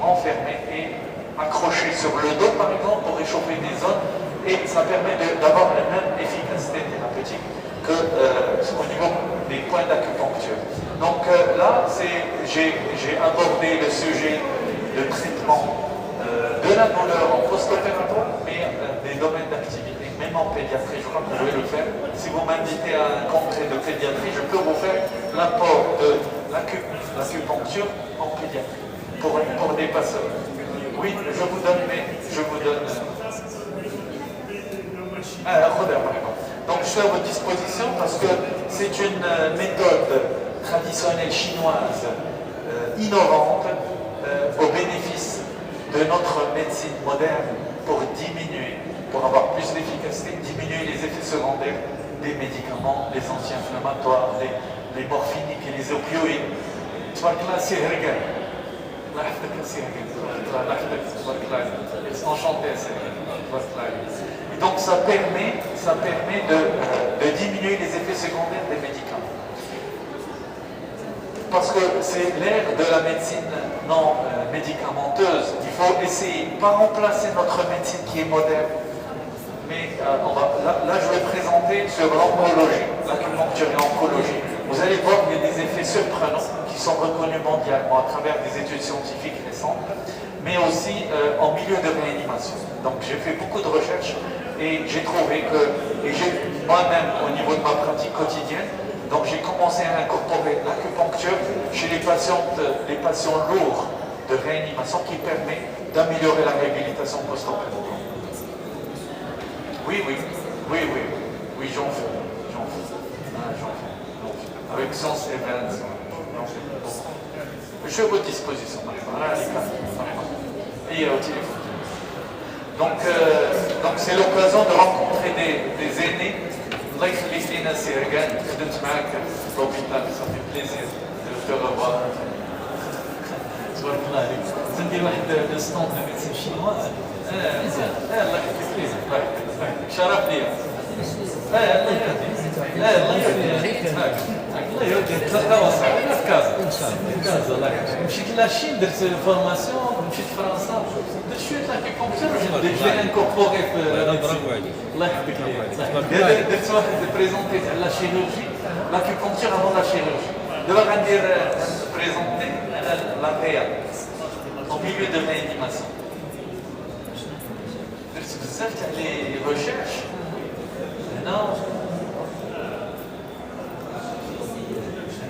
enfermer et accrocher sur le dos, par exemple, pour réchauffer des zones, et ça permet d'avoir la même efficacité thérapeutique qu'au niveau des points d'acupuncture. Donc là, j'ai abordé le sujet de traitement de la douleur en post-opératoire, mais des domaines d'activité, même en pédiatrie, je crois que vous pouvez le faire. Si vous m'invitez à un congrès de pédiatrie, je peux vous faire l'apport de l'acupuncture en pédiatrie pour des patients. Oui, je vous donne. Donc je suis à votre disposition parce que c'est une méthode traditionnelle chinoise innovante au bénéfice de notre médecine moderne pour avoir plus d'efficacité, diminuer les effets secondaires des médicaments, les anti-inflammatoires, les morphiniques et les opioïdes. Enchanté. Et donc ça permet de diminuer les effets secondaires des médicaments. parce que c'est l'ère de la médecine non médicamenteuse. Il faut essayer, pas remplacer notre médecine qui est moderne. Mais là, je vais présenter sur l'oncologie, l'acupuncture et l'oncologie. Vous allez voir qu'il y a des effets surprenants qui sont reconnus mondialement à travers des études scientifiques récentes, mais aussi en milieu de réanimation. Donc j'ai fait beaucoup de recherches et j'ai trouvé que, moi-même au niveau de ma pratique quotidienne, donc j'ai commencé à incorporer l'acupuncture chez les patients lourds de réanimation qui permet d'améliorer la réhabilitation post-opératoire. Oui, j'en fais. Avec science et réalisation. Je suis à votre disposition. Et au téléphone. Donc c'est l'occasion de rencontrer des aînés. الله يخليك لينا سي رجال خدمت معاك في لوبيتال ça fait plaisir de te revoir. تبارك الله عليك. ندير واحد لو ستوند دو ميديسين شينوا. مزيان. الله يخليك بليزير. شرف ليا. الله يهديك. الله يهديك. تلقاو صاحبي في كازا. ان شاء الله. الله يحفظك. مشيت لاشين درت فورماسيون مشيت فرنسا درت شويه لاكيبونكتور جي انكوربوري في الله يحفظك ليا. درت واحد بريزونتي تاع لا شيروجي لاكيبونكتور افون لا شيروجي. دابا غندير بريزونتي لا تيا au milieu de réanimation. درت بزاف تاع لي ريشيرش هنا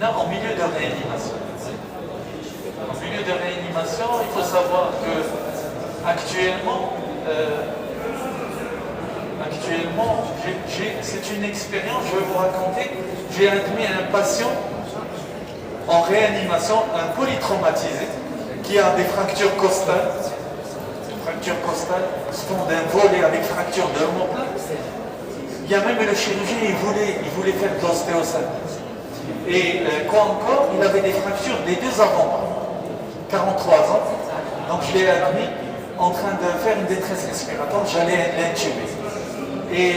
en milieu de réanimation. En milieu de réanimation, il faut savoir que actuellement c'est une expérience, je vais vous raconter, j'ai admis un patient en réanimation, un polytraumatisé, qui a des fractures costales. Fractures costales, ce sont d'un volet avec fracture de l'omoplate. Il y a même le chirurgien, il voulait faire de l'ostéosanose. Et quoi encore, il avait des fractures des deux avant-bras, 43 ans. Donc je l'ai admis en train de faire une détresse respiratoire, j'allais l'intuber. Et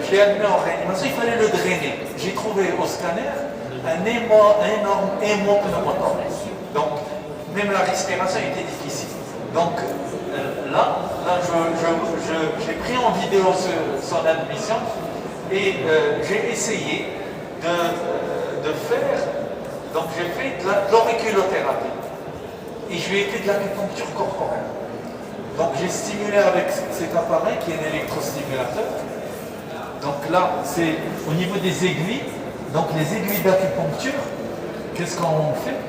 je l'ai admis en réanimation, il fallait le drainer. J'ai trouvé au scanner un énorme hémopneumothoraks. Donc même la respiration était difficile. Donc là j'ai pris en vidéo son admission et j'ai essayé de faire, donc j'ai fait de l'auriculothérapie et je lui ai fait de l'acupuncture corporelle. Donc j'ai stimulé avec cet appareil qui est un électrostimulateur. Donc là, c'est au niveau des aiguilles, donc les aiguilles d'acupuncture, qu'est-ce qu'on fait?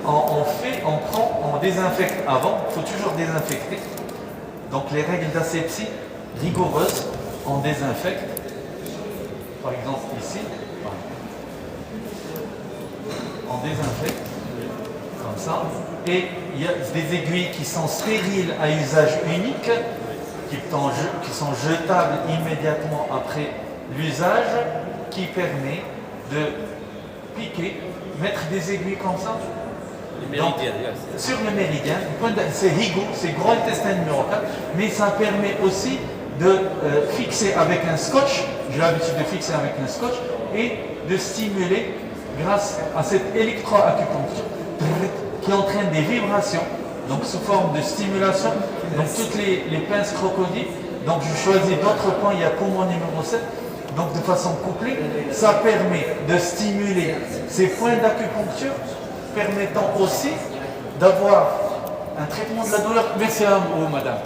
On désinfecte avant, il faut toujours désinfecter. Donc les règles d'asepsie rigoureuses, on désinfecte. Par exemple ici, on désinfecte comme ça, et il y a des aiguilles qui sont stériles à usage unique, qui sont jetables immédiatement après l'usage, qui permet de piquer, mettre des aiguilles comme ça. Donc, sur le méridien, c'est Higo, c'est gros intestin numéro 4, mais ça permet aussi de fixer avec un scotch, j'ai l'habitude de fixer avec un scotch, et de stimuler grâce à cette électroacupuncture qui entraîne des vibrations, donc sous forme de stimulation, donc toutes les pinces crocodiles. Donc je choisis d'autres points, il y a poumon numéro 7, donc de façon couplée, ça permet de stimuler ces points d'acupuncture, permettant aussi d'avoir un traitement de la douleur. Merci à vous, madame.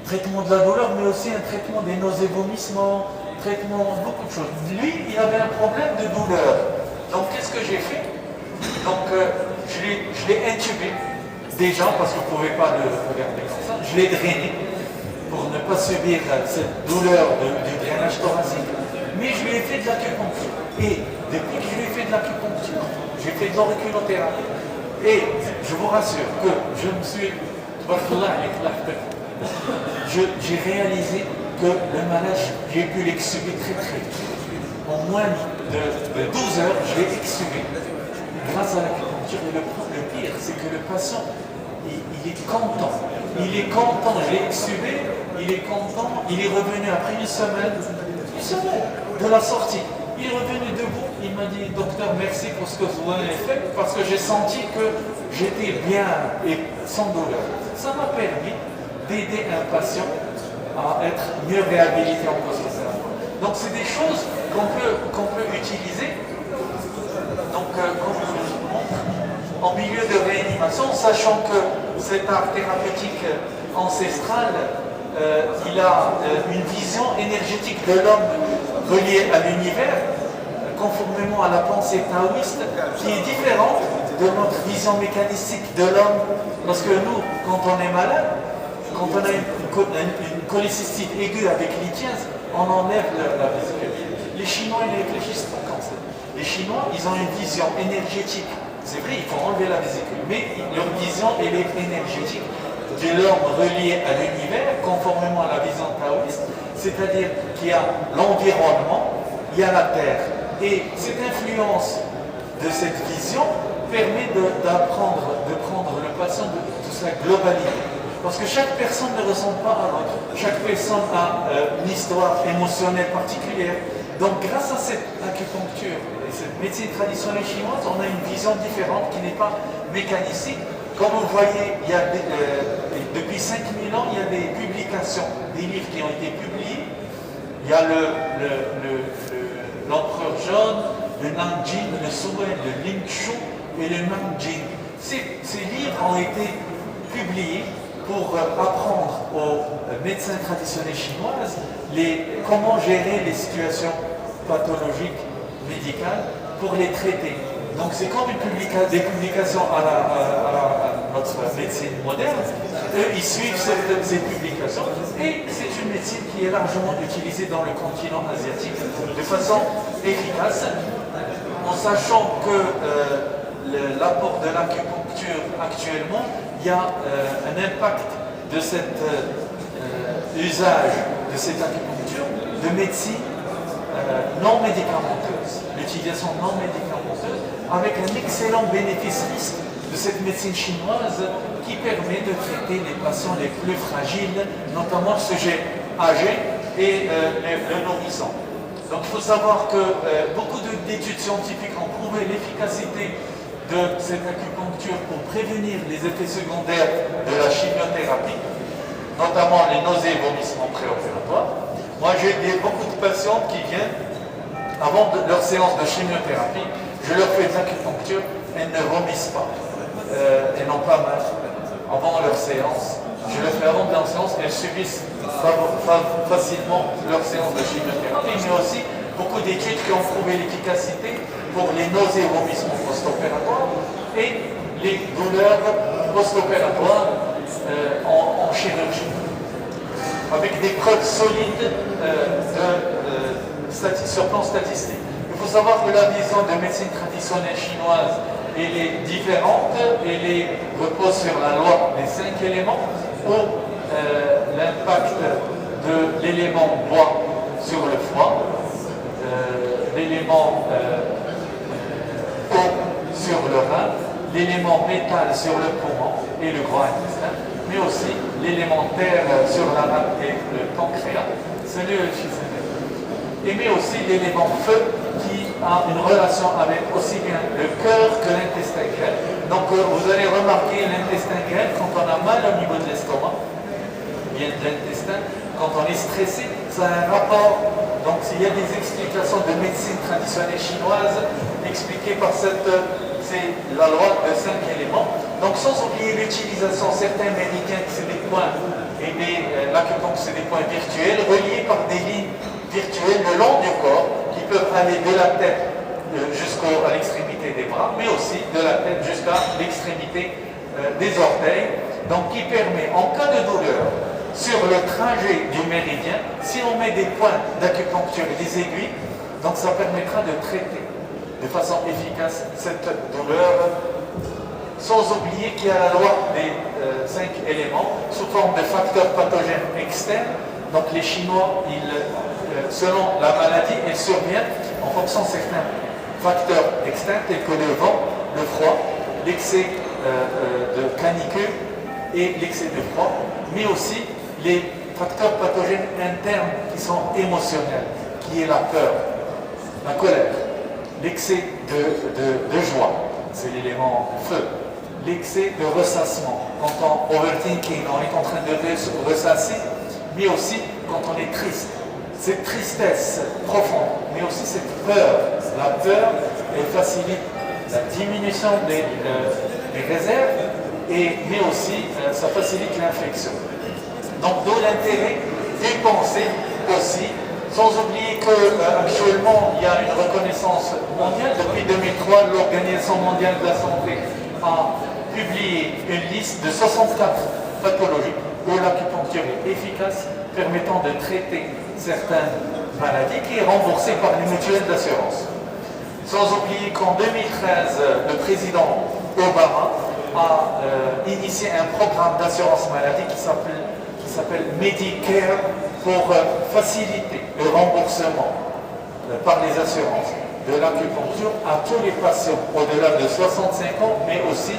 Traitement de la douleur, mais aussi un traitement des nausées, vomissements, traitement, beaucoup de choses. Lui, il avait un problème de douleur. Donc, qu'est-ce que j'ai fait? Donc, je l'ai intubé, déjà, parce que vous ne pouvez pas le regarder comme ça. Je l'ai drainé pour ne pas subir cette douleur du drainage thoracique. Mais je lui ai fait de l'acupuncture. Et depuis que je lui ai fait de l'acupuncture, j'ai fait de l'auriculothérapie. Et je vous rassure que je me suis... J'ai réalisé que le malade, j'ai pu l'exhumer très très vite. En moins de 12 heures, je l'ai exhumé grâce à l'acupuncture. Et le pire, c'est que le patient, il est content. Il est content, je l'ai exhumé, il est content. Il est revenu après une semaine de la sortie. Il est revenu debout, il m'a dit, docteur, merci pour ce que vous avez fait, parce que j'ai senti que j'étais bien et sans douleur. Ça m'a permis d'aider un patient à être mieux réhabilité en post-opératoire. Donc c'est des choses qu'on peut utiliser. Donc comme je vous montre, en milieu de réanimation, sachant que cet art thérapeutique ancestral, il a une vision énergétique de l'homme reliée à l'univers, conformément à la pensée taoïste, qui est différente de notre vision mécanistique de l'homme. Parce que nous, quand on est malade, quand on a une cholécystite aiguë avec lithiase, on enlève la vésicule. Les Chinois, ils réfléchissent pas comme ça. Les Chinois, ils ont une vision énergétique. C'est vrai, il faut enlever la vésicule, mais leur vision, elle est énergétique de l'homme relié à l'univers, conformément à la vision taoïste, c'est-à-dire qu'il y a l'environnement, il y a la terre. Et cette influence de cette vision permet de prendre le patient de sa globalité. Parce que chaque personne ne ressemble pas à l'autre. Chaque personne a une histoire émotionnelle particulière. Donc grâce à cette acupuncture et cette médecine traditionnelle chinoise, on a une vision différente qui n'est pas mécanistique. Comme vous voyez, il y a depuis 5000 ans, il y a des publications, des livres qui ont été publiés. Il y a l'empereur jaune, le Nanjing, le Suen, le Ling Shu et le Nanjing. Ces livres ont été publiés pour apprendre aux médecins traditionnels chinoises comment gérer les situations pathologiques médicales pour les traiter. Donc c'est comme des publications à notre médecine moderne. Eux, ils suivent ces publications et c'est une médecine qui est largement utilisée dans le continent asiatique de façon efficace, en sachant que l'apport de l'acupuncture actuellement, il y a un impact de cet usage de cette acupuncture de médecine non médicamenteuse, l'utilisation non médicamenteuse, avec un excellent bénéfice-risque de cette médecine chinoise qui permet de traiter les patients les plus fragiles, notamment le sujet âgé et le nourrisson. Donc il faut savoir que beaucoup d'études scientifiques ont prouvé l'efficacité de cette acupuncture pour prévenir les effets secondaires de la chimiothérapie, notamment les nausées et vomissements préopératoires. Moi, j'ai beaucoup de patientes qui viennent, avant leur séance de chimiothérapie, je leur fais de l'acupuncture, elles ne vomissent pas, elles n'ont pas mal. Avant leur séance, je le fais avant de leur séance, elles subissent facilement leur séance de chimiothérapie, mais aussi beaucoup d'études qui ont prouvé l'efficacité pour les nausées et vomissements post-opératoires et les douleurs post-opératoires en chirurgie, avec des preuves solides sur plan statistique. Il faut savoir que la vision de médecine traditionnelle chinoise, elle est différente, elle repose sur la loi des 5 éléments, où l'impact de l'élément bois sur le foie, l'élément eau sur le rein, l'élément métal sur le poumon et le gros intestin, mais aussi l'élément terre sur la rate et le pancréas, c'est le schizophrène. Et mais aussi l'élément feu qui a une relation avec aussi bien le cœur que l'intestin grêle. Donc vous allez remarquer l'intestin grêle quand on a mal au niveau de l'estomac, bien de l'intestin, quand on est stressé, ça a un rapport. Donc il y a des explications de médecine traditionnelle chinoise expliquées par c'est la loi de 5 éléments. Donc sans oublier l'utilisation, certains médicaments, c'est des points, et l'acupuncture, c'est des points virtuels, reliés par des lignes virtuelles le long du corps, qui peuvent aller de la tête jusqu'à l'extrémité des bras, mais aussi de la tête jusqu'à l'extrémité des orteils, donc qui permet, en cas de douleur, sur le trajet du méridien, si on met des points d'acupuncture et des aiguilles, donc ça permettra de traiter de façon efficace cette douleur, sans oublier qu'il y a la loi des 5 éléments sous forme de facteurs pathogènes externes. Donc les Chinois, selon la maladie, ils surviennent en fonction de certains facteurs externes tels que le vent, le froid, l'excès de canicule et l'excès de froid, mais aussi les facteurs pathogènes internes qui sont émotionnels, qui est la peur. la colère, l'excès de joie, c'est l'élément feu, l'excès de ressassement, quand on overthinking, on est en train de ressasser, mais aussi quand on est triste. Cette tristesse profonde, mais aussi cette peur. La peur, elle facilite la diminution des réserves, mais aussi ça facilite l'infection. Donc d'où l'intérêt des pensées aussi, sans oublier qu'actuellement il y a une reconnaissance mondiale. Depuis 2003, l'Organisation mondiale de la santé a publié une liste de 64 pathologies où l'acupuncture est efficace, permettant de traiter certaines maladies qui est remboursée par les mutuelles d'assurance. Sans oublier qu'en 2013, le président Obama a initié un programme d'assurance maladie qui s'appelle Medicare pour faciliter le remboursement par les assurances de l'acupuncture à tous les patients au-delà de 65 ans, mais aussi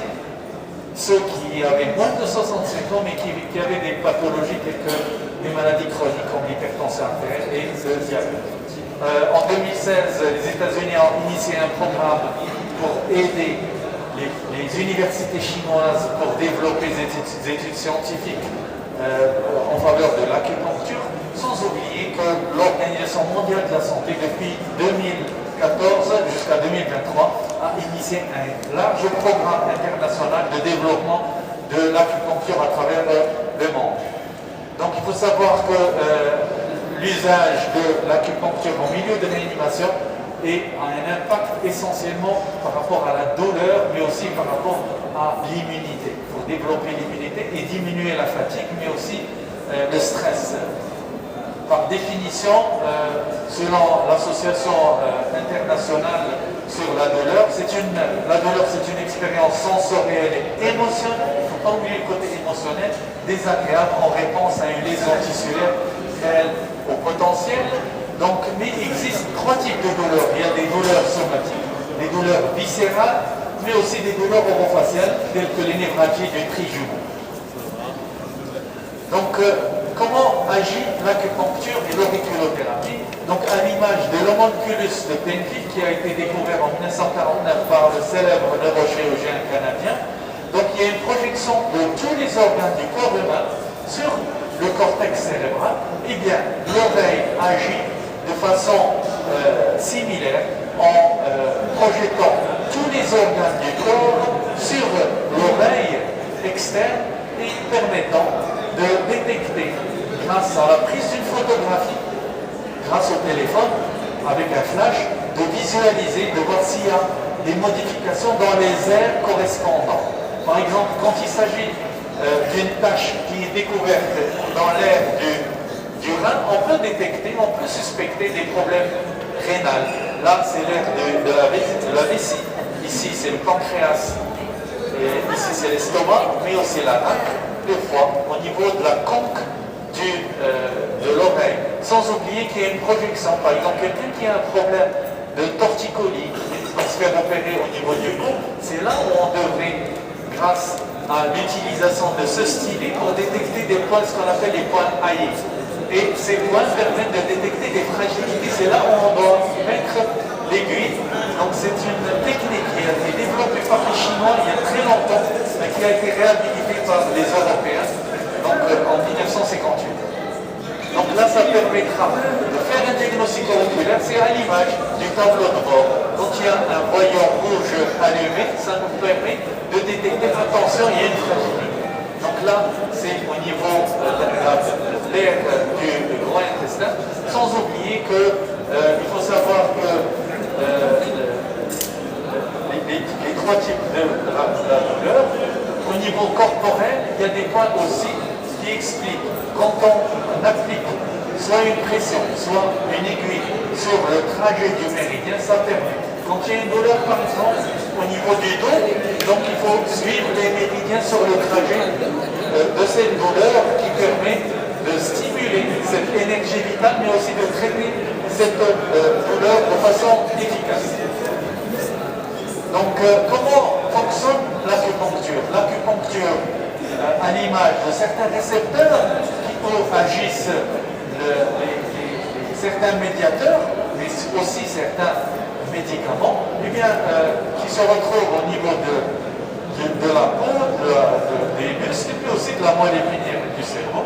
ceux qui avaient moins de 65 ans, mais qui avaient des pathologies telles que des maladies chroniques comme l'hypertension artérielle et le diabète. En 2016, les États-Unis ont initié un programme pour aider les universités chinoises pour développer des études scientifiques en faveur de l'acupuncture, sans oublier que l'Organisation mondiale de la santé, depuis 2014 jusqu'à 2023, a initié un large programme international de développement de l'acupuncture à travers le monde. Donc il faut savoir que l'usage de l'acupuncture en milieu de réanimation a un impact essentiellement par rapport à la douleur, mais aussi par rapport à l'immunité. Il faut développer l'immunité et diminuer la fatigue, mais aussi le stress. Par définition, selon l'association internationale sur la douleur, la douleur c'est une expérience sensorielle et émotionnelle, il ne faut pas oublier le côté émotionnel, désagréable en réponse à une lésion tissulaire réelle au potentiel. Donc, mais il existe trois types de douleurs. Il y a des douleurs somatiques, des douleurs viscérales, mais aussi des douleurs orofaciales, telles que les névralgies du trijumeau. Donc, comment agit l'acupuncture et l'auriculothérapie? Donc, à l'image de l'homunculus de Penfield, qui a été découvert en 1949 par le célèbre neurochirurgien canadien, donc il y a une projection de tous les organes du corps humain sur le cortex cérébral. Eh bien, l'oreille agit de façon similaire en projetant tous les organes du corps sur l'oreille externe et permettant de détecter, grâce à la prise d'une photographie, grâce au téléphone, avec un flash, de visualiser, de voir s'il y a des modifications dans les aires correspondantes. Par exemple, quand il s'agit d'une tache qui est découverte dans l'aire du rein, on peut détecter, on peut suspecter des problèmes rénaux. Là, c'est l'aire de la vessie. Ici, c'est le pancréas. Et ici, c'est l'estomac, mais aussi la nappe, le foie, au niveau de la conque de l'oreille. Sans oublier qu'il y a une projection. Par exemple, quelqu'un qui a un problème de torticolis, qui va se faire opérer au niveau du cou, c'est là où on devrait, grâce à l'utilisation de ce stylet, pour détecter des points, ce qu'on appelle les points haïs. Et ces points permettent de détecter des fragilités. C'est là où on doit mettre l'aiguille. Donc c'est une technique qui a été développée par les Chinois il y a très longtemps, mais qui a été réhabilitée par les Européens donc, en 1958. Donc là, ça permettra de faire un diagnostic auriculaire. C'est à l'image du tableau de bord. Quand il y a un voyant rouge allumé, ça nous permet de détecter, attention, il y a une fragilité. Donc là, c'est au niveau de l'aire du grand intestin, sans oublier qu'il faut savoir que les trois types de la douleur, au niveau corporel, il y a des points aussi qui expliquent quand on applique soit une pression, soit une aiguille sur le trajet du méridien, ça permet. Quand il y a une douleur, par exemple, au niveau du dos, donc il faut suivre les méridiens sur le trajet de cette douleur qui permet de stimuler cette énergie vitale, mais aussi de traiter cette douleur de façon efficace. Donc, comment fonctionne l'acupuncture? L'acupuncture, à l'image de certains récepteurs qui agissent certains médiateurs, mais utilise aussi certains médicaments, eh bien, qui se retrouvent au niveau de la peau, des muscles, mais aussi de la moelle épinière du cerveau.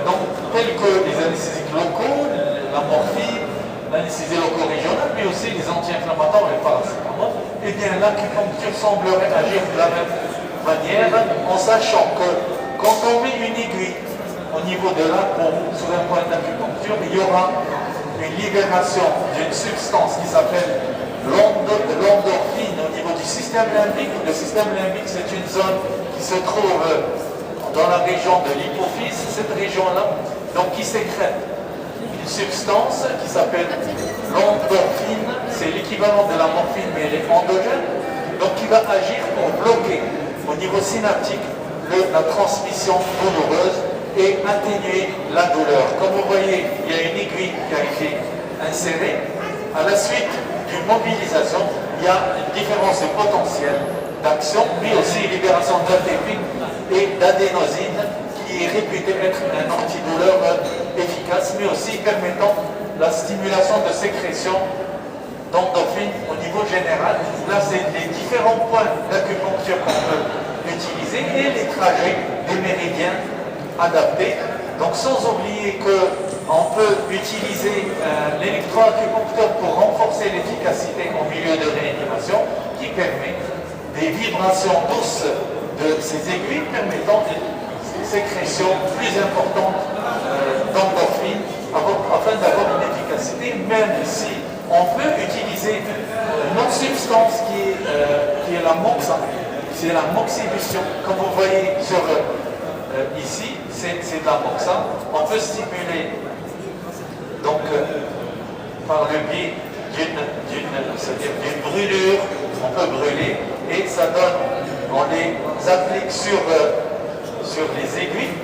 Donc, tels que les anesthésiques locaux, la morphine, l'anesthésie loco-régionale, mais aussi les anti-inflammatoires et les paracétamol, eh bien, l'acupuncture semblerait agir de la même manière, en sachant que quand on met une aiguille au niveau de la peau sur un point d'acupuncture, il y aura une libération d'une substance qui s'appelle l'endorphine au niveau du système limbique. Le système limbique, c'est une zone qui se trouve dans la région de l'hypophyse, cette région-là, donc qui sécrète une substance qui s'appelle l'endorphine, c'est l'équivalent de la morphine, mais elle est endogène, donc qui va agir pour bloquer au niveau synaptique la transmission douloureuse et atténuer la douleur. Comme vous voyez, il y a une aiguille qui a été insérée. À la suite d'une mobilisation, il y a une différence de potentiel d'action, mais aussi une libération d'ATP et d'adénosine qui est réputé être un antidouleur efficace, mais aussi permettant la stimulation de sécrétion d'endorphine au niveau général. Là, c'est les différents points d'acupuncture qu'on peut utiliser et les trajets des méridiens adaptés. Donc, sans oublier qu'on peut utiliser l'électroacupuncteur pour renforcer l'efficacité en milieu de réanimation, qui permet des vibrations douces de ces aiguilles permettant une sécrétion plus importante d'endorphine afin d'avoir une efficacité, même si on peut utiliser une autre substance qui est la moxa, c'est la moxibustion. Comme vous voyez sur ici, c'est de la moxa. On peut stimuler donc par le biais d'une brûlure, on peut brûler et ça donne, on les applique sur les aiguilles.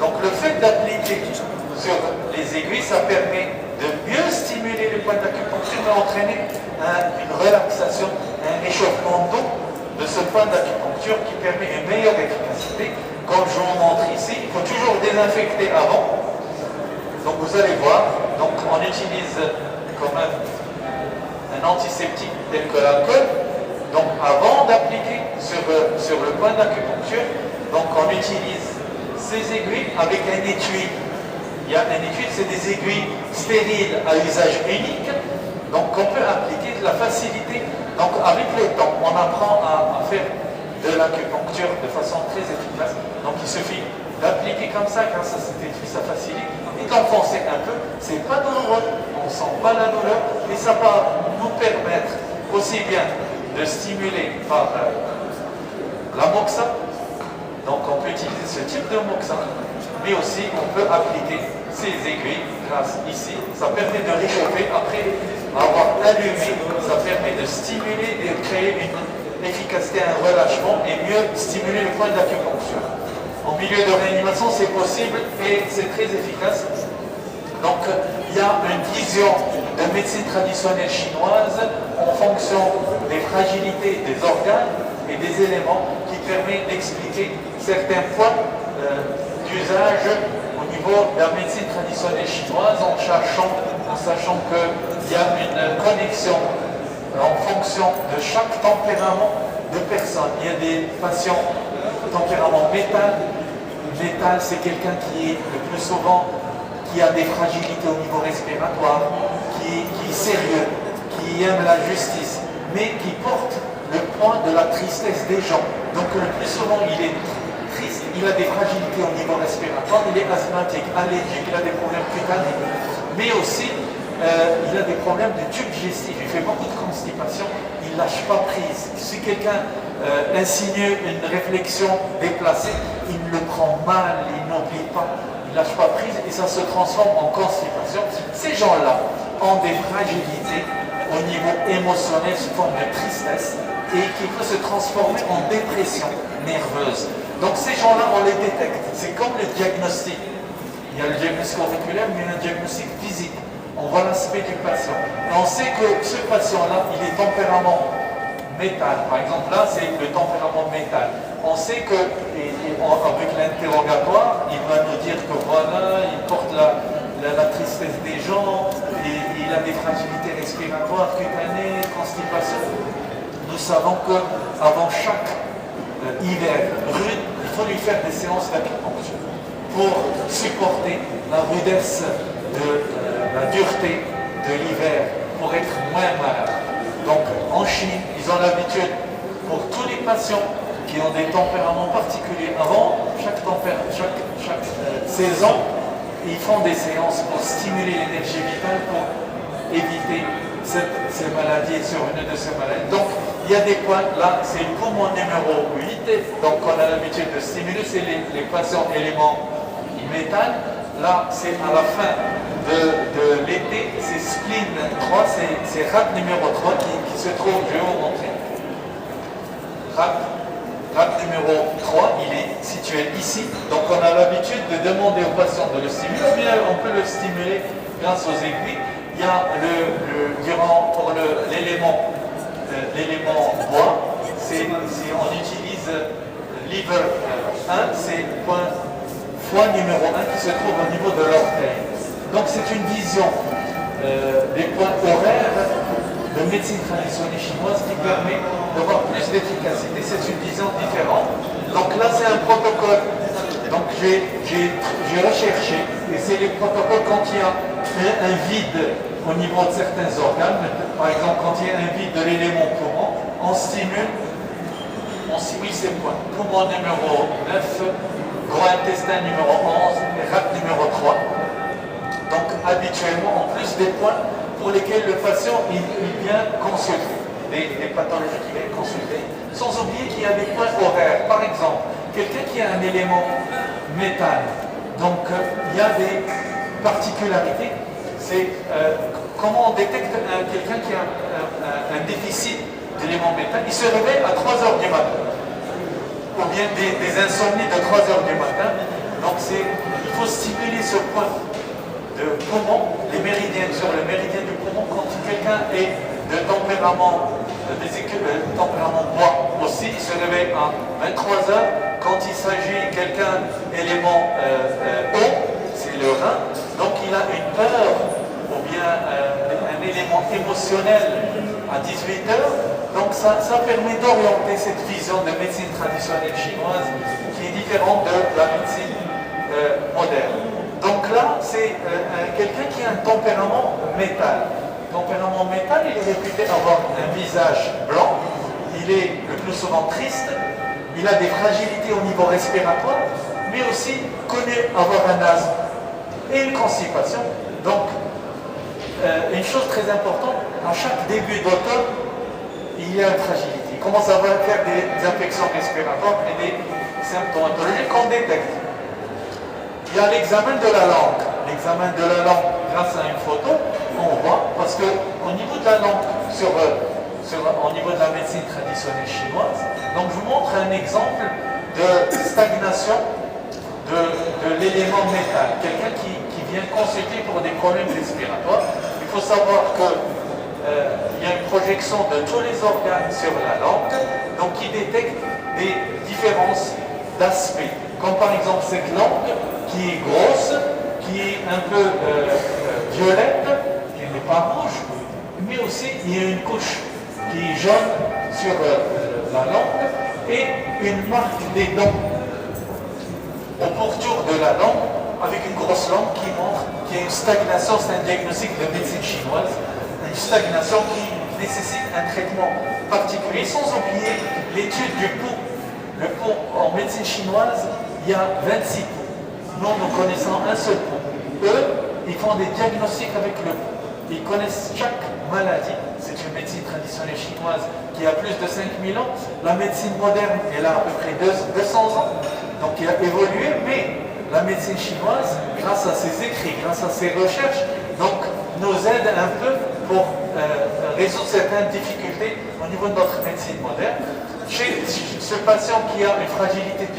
Donc le fait d'appliquer sur les aiguilles, ça permet de mieux stimuler le point d'acupuncture et entraîner une relaxation, un échauffement d'eau de ce point d'acupuncture qui permet une meilleure efficacité. Comme je vous montre ici, il faut toujours désinfecter avant. Donc vous allez voir, donc on utilise quand même un antiseptique tel que l'alcool. Donc avant d'appliquer sur le point d'acupuncture, donc on utilise ces aiguilles avec un étui. Il y a un étui, c'est des aiguilles stériles à usage unique, donc on peut appliquer de la facilité. Donc avec le temps, on apprend à faire de l'acupuncture de façon très efficace. Donc il suffit d'appliquer comme ça, grâce à cet étui, ça facilite, et d'enfoncer un peu. C'est pas douloureux, on ne sent pas la douleur, et ça va nous permettre aussi bien de stimuler par la moxa. Donc on peut utiliser ce type de moxa, mais aussi on peut appliquer ces aiguilles grâce ici. Ça permet de réchauffer après avoir allumé, ça permet de stimuler, de créer une efficacité, un relâchement et mieux stimuler le point d'acupuncture. En milieu de réanimation, c'est possible et c'est très efficace. Donc il y a une vision de médecine traditionnelle chinoise en fonction des fragilités des organes et des éléments qui permet d'expliquer certains points d'usage au niveau de la médecine traditionnelle chinoise en sachant qu'il y a une connexion en fonction de chaque tempérament de personne. Il y a des patients tempérament métal. Métal, c'est quelqu'un qui est le plus souvent qui a des fragilités au niveau respiratoire, qui est sérieux, qui aime la justice, mais qui porte le poids de la tristesse des gens. Donc le plus souvent, il est triste, il a des fragilités au niveau respiratoire, il est asthmatique, allergique, il a des problèmes cutanés, mais aussi il a des problèmes de tube digestif, il fait beaucoup de constipation, il ne lâche pas prise. Si quelqu'un insinue une réflexion déplacée, il le prend mal, il n'oublie pas, il ne lâche pas prise et ça se transforme en constipation. Ces gens-là ont des fragilités au niveau émotionnel sous forme de tristesse et qui peut se transformer en dépression nerveuse. Donc ces gens-là, on les détecte. C'est comme le diagnostic. Il y a le diagnostic auriculaire, mais il y a un diagnostic physique. On voit l'aspect du patient. Et on sait que ce patient-là, il est tempérament métal. Par exemple, là, c'est le tempérament métal. On sait que, avec l'interrogatoire, il va nous dire que voilà, il porte la tristesse des gens, et il il a des fragilités respiratoires, cutanées, constipation. Nous savons qu'avant chaque hiver rude, il faut lui faire des séances d'acupuncture pour supporter la rudesse la dureté de l'hiver, pour être moins malade. Donc en Chine, ils ont l'habitude, pour tous les patients qui ont des tempéraments particuliers, avant chaque saison, ils font des séances pour stimuler l'énergie vitale, pour éviter ces maladies, sur une de ces maladies. Donc il y a des points, là c'est le poumon numéro 8, donc on a l'habitude de stimuler, c'est les patients éléments métal. Là c'est à la fin de l'été, c'est spleen 3, c'est RAP numéro 3 qui se trouve, je vais vous montrer. RAP numéro 3, il est situé ici. Donc on a l'habitude de demander au patient de le stimuler, mais on peut le stimuler grâce aux aiguilles. Il y a pour l'élément bois, si on utilise lever 1, c'est foie numéro 1 qui se trouve au niveau de l'orteil. Donc c'est une vision des points horaires de médecine traditionnelle chinoise qui permet d'avoir plus d'efficacité. C'est une vision différente. Donc là c'est un protocole. Donc j'ai recherché, et c'est les protocoles quand il y a un vide au niveau de certains organes. Par exemple quand il y a un vide de l'élément poumon, on stimule ces points. Poumon numéro 9, gros intestin numéro 11 et RAP numéro 3. Donc habituellement, en plus des points pour lesquels le patient il vient consulter, des pathologies qu'il vient consulter, sans oublier qu'il y a des points horaires. Par exemple, quelqu'un qui a un élément métal, donc il y a des particularités. C'est comment on détecte quelqu'un qui a un déficit d'élément métal. Il se réveille à 3 heures du matin, ou bien des insomnies de 3 heures du matin. Donc il faut stimuler ce point de poumon, les méridiens, sur le méridien du poumon, quand quelqu'un est de tempérament bois aussi, il se réveille à 23 heures. Quand il s'agit de quelqu'un d'élément eau, c'est le rein, donc il a une peur ou bien un élément émotionnel à 18 heures. Donc ça permet d'orienter cette vision de médecine traditionnelle chinoise qui est différente de la médecine moderne. Donc là, c'est quelqu'un qui a un tempérament métal. Tempérament métal, il est réputé avoir un visage blanc, il est le plus souvent triste, il a des fragilités au niveau respiratoire, mais aussi connu avoir un asthme et une constipation. Donc, une chose très importante, à chaque début d'automne, il y a une fragilité. Il commence à avoir faire des infections respiratoires et des symptomatologies qu'on détecte. Il y a l'examen de la langue. L'examen de la langue, grâce à une photo, on voit, parce qu'au niveau de la langue, au niveau de la médecine traditionnelle chinoise, donc je vous montre un exemple de stagnation de l'élément métal. Quelqu'un qui vient consulter pour des problèmes respiratoires. Il faut savoir qu'il y a une projection de tous les organes sur la langue, donc qui détecte des différences d'aspect. Comme par exemple cette langue qui est grosse, qui est un peu violette, qui n'est pas rouge, mais aussi il y a une couche qui est jaune sur la langue et une marque des dents au pourtour de la langue avec une grosse langue qui montre qu'il y a une stagnation. C'est un diagnostic de médecine chinoise, une stagnation qui nécessite un traitement particulier, sans oublier l'étude du pouls. Le pouls en médecine chinoise, il y a 26 pouls. Nous connaissons un seul pouls. Eux, ils font des diagnostics avec le pouls. Ils connaissent chaque maladie. C'est une médecine traditionnelle chinoise qui a plus de 5000 ans. La médecine moderne, elle a à peu près 200 ans. Donc il a évolué, mais la médecine chinoise, grâce à ses écrits, grâce à ses recherches, donc, nous aide un peu pour résoudre certaines difficultés au niveau de notre médecine moderne. Chez ce patient qui a une fragilité de